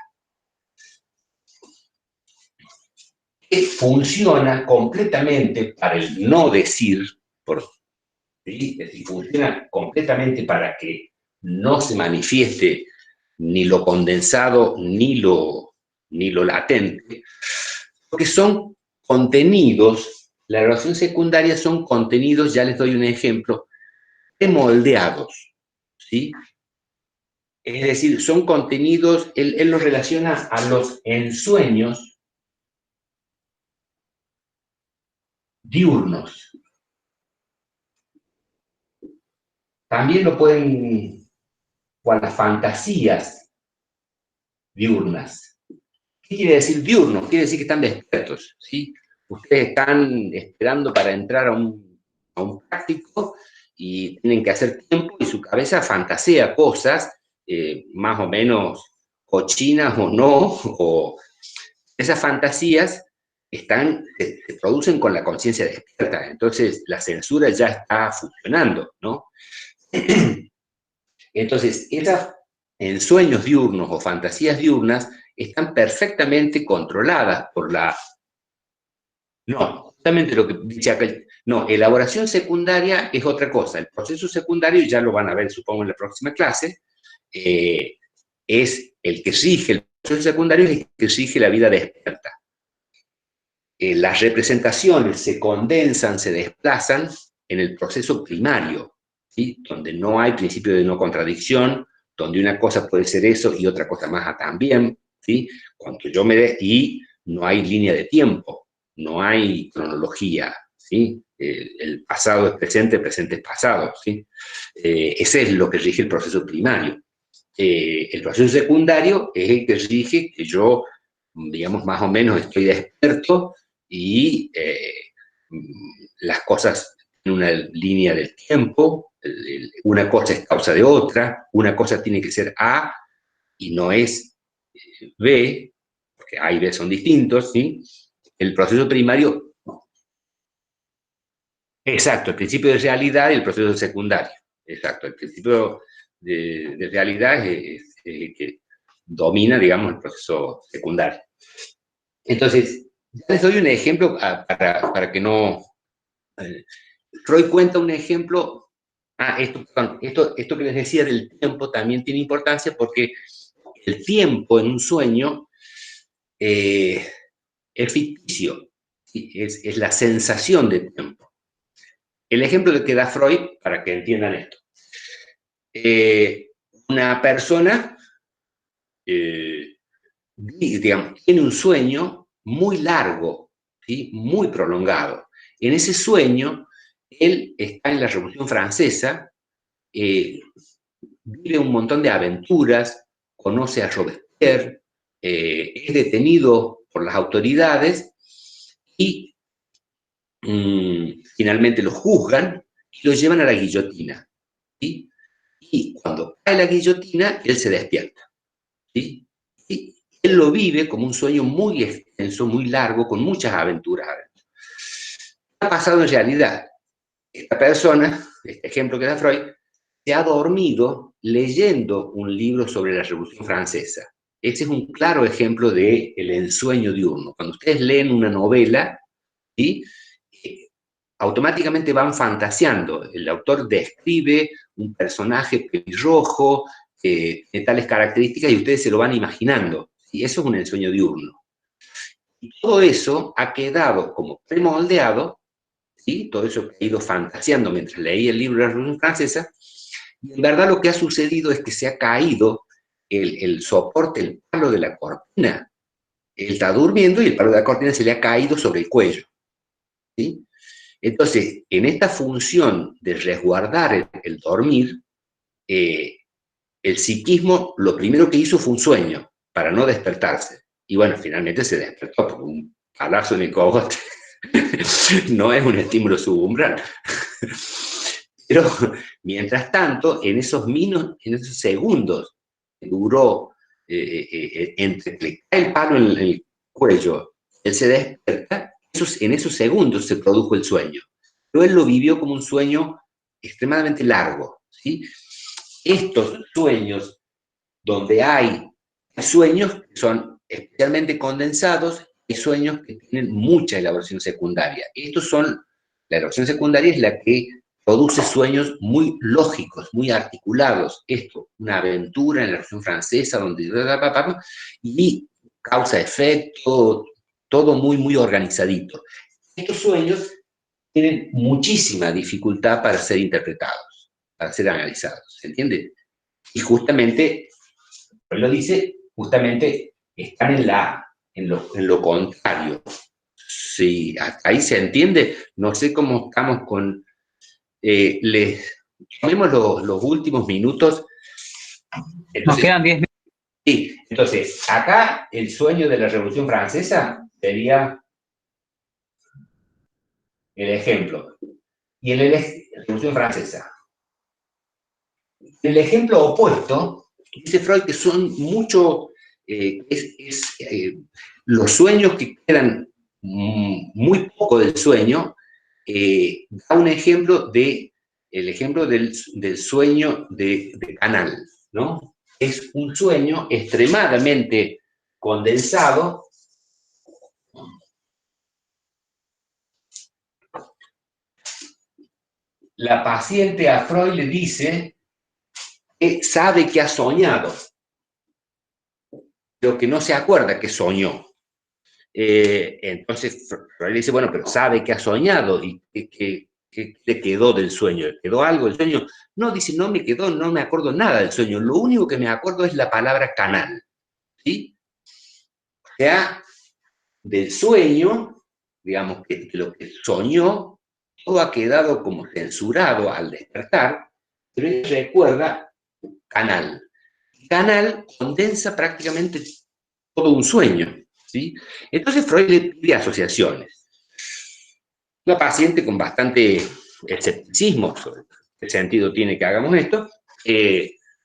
que funciona completamente para el no decir, ¿sí? Es decir, funciona completamente para que no se manifieste ni lo condensado ni lo latente, porque son contenidos, la elaboración secundaria son contenidos, ya les doy un ejemplo, moldeados, ¿sí? Es decir, son contenidos, él los relaciona a los ensueños diurnos. También lo pueden, o a las fantasías diurnas. ¿Qué quiere decir diurnos? Quiere decir que están despiertos, ¿sí? Ustedes están esperando para entrar a un práctico y tienen que hacer tiempo y su cabeza fantasea cosas más o menos cochinas o no, o esas fantasías se producen con la conciencia despierta, entonces la censura ya está funcionando, ¿no? Entonces, esos ensueños diurnos o fantasías diurnas están perfectamente controladas por la... No, justamente lo que dice acá, no, elaboración secundaria es otra cosa, el proceso secundario, ya lo van a ver supongo en la próxima clase, es el que rige, el proceso secundario es el que rige la vida despierta. Las representaciones se condensan, se desplazan en el proceso primario, ¿sí? Donde no hay principio de no contradicción, donde una cosa puede ser eso y otra cosa más también, ¿sí? Cuando yo y no hay línea de tiempo, no hay cronología, ¿sí? El pasado es presente, el presente es pasado, ¿sí? Ese es lo que rige el proceso primario. El proceso secundario es el que rige que yo, digamos, más o menos estoy despierto y las cosas en una línea del tiempo, una cosa es causa de otra, una cosa tiene que ser A y no es B, porque A y B son distintos, ¿sí? El proceso primario, exacto, el principio de realidad y el proceso secundario, exacto, el principio de realidad es el que domina, digamos, el proceso secundario. Entonces, les doy un ejemplo para que no... Freud cuenta un ejemplo, esto que les decía del tiempo también tiene importancia porque el tiempo en un sueño es ficticio, ¿sí? Es la sensación de tiempo. El ejemplo que da Freud, para que entiendan esto, una persona, digamos, tiene un sueño muy largo, ¿sí? Muy prolongado. En ese sueño, él está en la Revolución Francesa, vive un montón de aventuras, conoce a Robespierre, es detenido por las autoridades y finalmente lo juzgan y lo llevan a la guillotina, ¿sí? Y cuando cae la guillotina, él se despierta, ¿sí? Y él lo vive como un sueño muy extenso, muy largo, con muchas aventuras adentro. ¿Qué ha pasado en realidad? Esta persona, este ejemplo que da Freud, se ha dormido leyendo un libro sobre la Revolución Francesa. Ese es un claro ejemplo del ensueño diurno. Cuando ustedes leen una novela, ¿sí? Automáticamente van fantaseando. El autor describe un personaje pelirrojo, de tales características, y ustedes se lo van imaginando. Y eso es un ensueño diurno. Y todo eso ha quedado como premoldeado, ¿sí? Todo eso que he ido fantaseando mientras leí el libro de la Revolución Francesa, y en verdad lo que ha sucedido es que se ha caído el soporte, el palo de la cortina. Él está durmiendo y el palo de la cortina se le ha caído sobre el cuello, ¿sí? Entonces, en esta función de resguardar el dormir, el psiquismo lo primero que hizo fue un sueño para no despertarse. Y bueno, finalmente se despertó por un palazo en el cogote. No es un estímulo subumbral. Pero, mientras tanto, en esos segundos que duró entre que le cae el palo en el cuello, él se despierta, en esos segundos se produjo el sueño. pero él lo vivió como un sueño extremadamente largo, ¿sí? Estos sueños, donde hay sueños que son especialmente condensados, hay sueños que tienen mucha elaboración secundaria. La elaboración secundaria es la que produce sueños muy lógicos, muy articulados. Esto, una aventura en la Revolución Francesa, donde y causa-efecto, todo muy, muy organizadito. Estos sueños tienen muchísima dificultad para ser interpretados, para ser analizados, ¿se entiende? Y justamente, él lo dice, justamente están en lo contrario. Sí, ahí se entiende. No sé cómo estamos con... les tomemos los últimos minutos. Nos Entonces, quedan 10 minutos. sí, entonces, acá el sueño de la Revolución Francesa sería el ejemplo. Y la Revolución Francesa. El ejemplo opuesto, dice Freud que son mucho, los sueños que quedan muy poco del sueño, da un ejemplo del sueño de Canal, ¿no? Es un sueño extremadamente condensado. La paciente a Freud le dice que sabe que ha soñado, pero que no se acuerda que soñó. Entonces Freud le dice, bueno, pero sabe que ha soñado y que le quedó del sueño. ¿Le quedó algo del sueño? No, dice, no me quedó, no me acuerdo nada del sueño. Lo único que me acuerdo es la palabra canal. ¿Sí? O sea, del sueño, digamos, que lo que soñó, todo ha quedado como censurado al despertar, pero él recuerda canal. Canal condensa prácticamente todo un sueño, ¿sí? Entonces Freud le pide asociaciones. La paciente, con bastante escepticismo sobre qué sentido tiene que hagamos esto,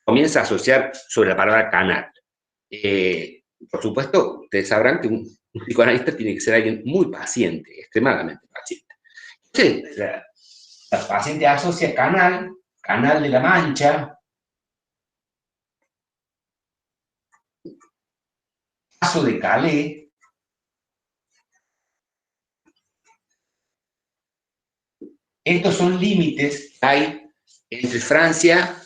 comienza a asociar sobre la palabra canal. Por supuesto, ustedes sabrán que un psicoanalista tiene que ser alguien muy paciente, extremadamente paciente. Entonces, la paciente asocia canal, Canal de la Mancha, Paso de Calais. Estos son límites que hay entre Francia,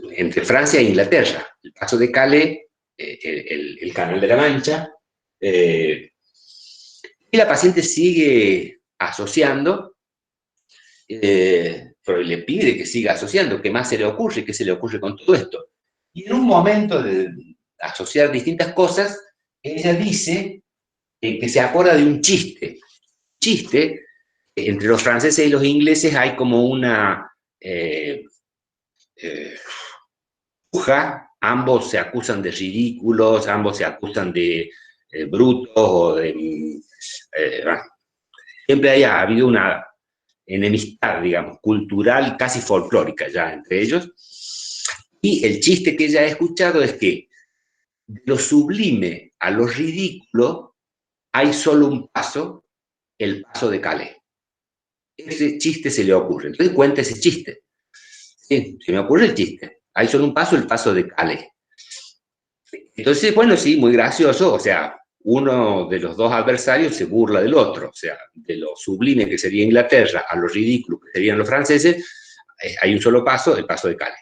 entre Francia e Inglaterra. El Paso de Calais, el Canal de la Mancha, y la paciente sigue asociando, pero le pide que siga asociando, ¿qué más se le ocurre? ¿Qué se le ocurre con todo esto? Y en un momento de asociar distintas cosas, ella dice que se acuerda de un chiste. Chiste, entre los franceses y los ingleses hay como una ambos se acusan de ridículos, ambos se acusan de brutos o de... siempre ha habido una enemistad, digamos, cultural, casi folclórica ya entre ellos. Y el chiste que ella ha escuchado es que de lo sublime a lo ridículo hay solo un paso, el Paso de Calais. Ese chiste se le ocurre. Entonces cuenta ese chiste. Sí, se me ocurre el chiste. Hay solo un paso, el Paso de Calais. Entonces, bueno, sí, muy gracioso. O sea, uno de los dos adversarios se burla del otro. O sea, de lo sublime que sería Inglaterra a lo ridículo que serían los franceses, hay un solo paso, el Paso de Calais.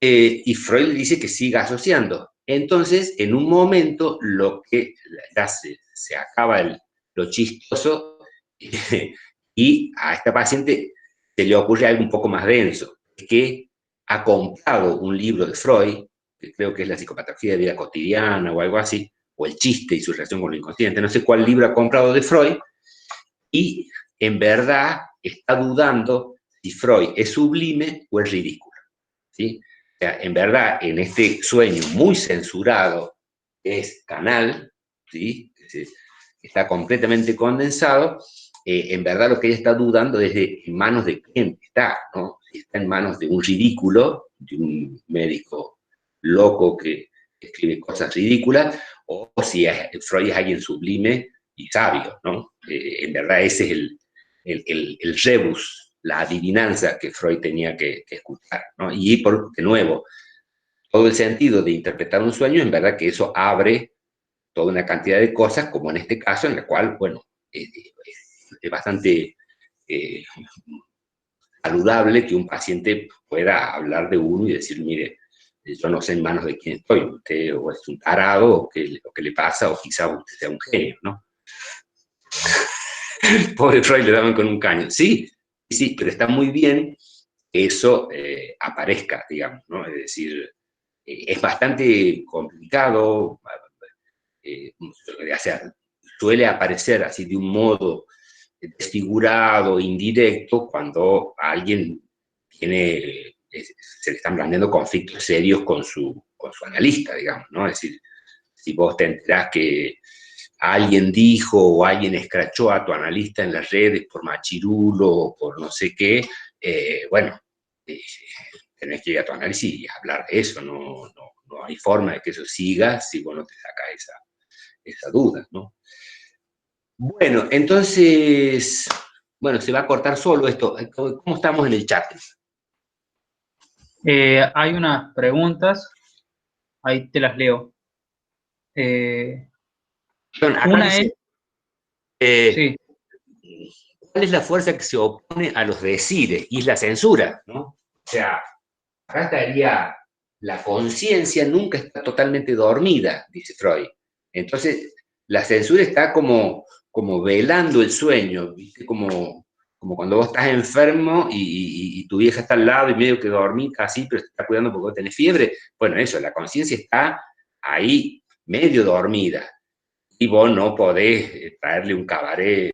Y Freud le dice que siga asociando. Entonces, en un momento, lo que ya se acaba lo chistoso, y a esta paciente se le ocurre algo un poco más denso, que ha comprado un libro de Freud, que creo que es La psicopatología de vida cotidiana o algo así, o El chiste y su relación con lo inconsciente, no sé cuál libro ha comprado de Freud, y en verdad está dudando si Freud es sublime o es ridículo, ¿sí? O sea, en verdad, en este sueño muy censurado, es canal, ¿sí? Está completamente condensado, en verdad lo que ella está dudando es en manos de quién está, ¿no? Si está en manos de un ridículo, de un médico loco que escribe cosas ridículas, o si Freud es alguien sublime y sabio, ¿no? En verdad ese es el rebus, la adivinanza que Freud tenía que escuchar, ¿no? Y de nuevo, todo el sentido de interpretar un sueño, en verdad que eso abre toda una cantidad de cosas, como en este caso, en la cual, bueno, es bastante saludable que un paciente pueda hablar de uno y decir, mire, yo no sé en manos de quién estoy, usted o es un tarado, o qué le pasa, o quizás usted sea un genio, ¿no? Pobre Freud le daban con un caño. Sí, sí, pero está muy bien que eso aparezca, digamos, ¿no? Es decir, es bastante complicado, o sea, suele aparecer así de un modo desfigurado, indirecto, cuando alguien tiene, se le están planteando conflictos serios con su analista, digamos, ¿no? Es decir, si vos te enterás que alguien dijo o alguien escrachó a tu analista en las redes por machirulo o por no sé qué, bueno, tenés que ir a tu análisis y hablar de eso, no hay forma de que eso siga si vos no te sacas esa duda, ¿no? Bueno, entonces, bueno, se va a cortar solo esto. ¿Cómo estamos en el chat? Hay unas preguntas, ahí te las leo. Bueno, acá Una es, dice, eh, sí, ¿cuál es la fuerza que se opone a los decires? Y es la censura, ¿no? O sea, acá estaría, la conciencia nunca está totalmente dormida, dice Freud. Entonces, la censura está como velando el sueño, ¿viste? Como cuando vos estás enfermo y tu vieja está al lado y medio que dormís casi, pero te está cuidando porque vos tenés fiebre. Bueno, eso, la conciencia está ahí medio dormida y vos no podés traerle un cabaret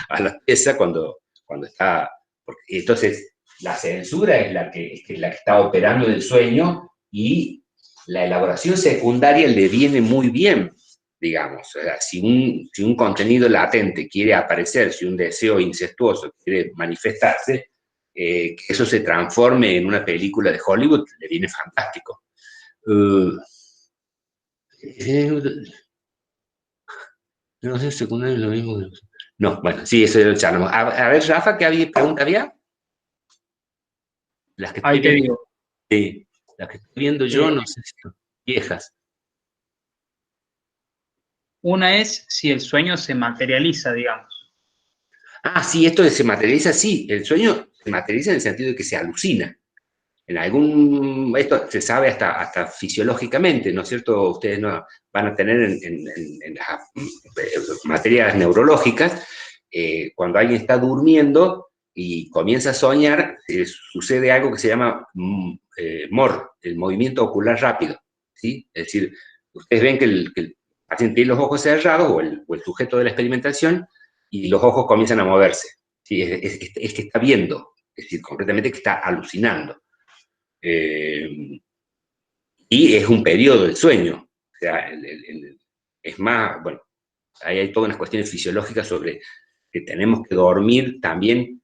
a la pieza cuando está... Porque, entonces, la censura es la que está operando en el sueño y la elaboración secundaria le viene muy bien, digamos. O sea, si un contenido latente quiere aparecer, si un deseo incestuoso quiere manifestarse, que eso se transforme en una película de Hollywood, le viene fantástico. No sé, secundario es lo mismo. No, bueno, sí, eso ya lo charlamos. A ver, Rafa, ¿qué pregunta había? Las que estoy ahí te viendo, digo. sí, las que estoy viendo yo, Eh, no sé si son viejas. una es si el sueño se materializa, digamos. Ah, sí, esto de se materializa, sí, el sueño se materializa en el sentido de que se alucina. Esto se sabe hasta fisiológicamente, ¿no es cierto? Ustedes no, van a tener en las materias neurológicas, cuando alguien está durmiendo y comienza a soñar, sucede algo que se llama MOR, el movimiento ocular rápido, ¿sí? Es decir, ustedes ven que el paciente tiene los ojos cerrados o el sujeto de la experimentación y los ojos comienzan a moverse, ¿sí? Es que está viendo, es decir, concretamente que está alucinando. Y es un periodo del sueño. O sea, es más, bueno, ahí hay todas unas cuestiones fisiológicas sobre que tenemos que dormir también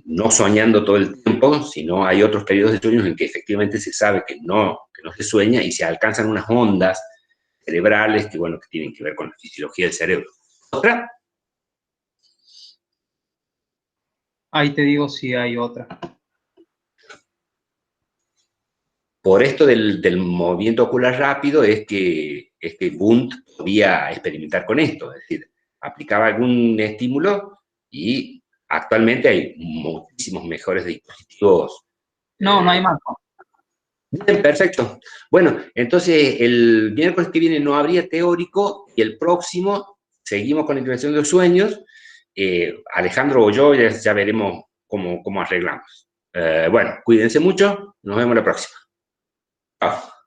no soñando todo el tiempo, sino hay otros periodos de sueños en que efectivamente se sabe que no se sueña y se alcanzan unas ondas cerebrales que, bueno, que tienen que ver con la fisiología del cerebro. ¿Otra? Ahí te digo si hay otra. Por esto del movimiento ocular rápido es que Wundt podía experimentar con esto, es decir, aplicaba algún estímulo y actualmente hay muchísimos mejores dispositivos. No, no hay más. Bien, perfecto. Bueno, entonces el miércoles que viene no habría teórico y el próximo seguimos con la intervención de los sueños. Alejandro o yo ya veremos cómo arreglamos. Bueno, cuídense mucho, nos vemos la próxima. Chao.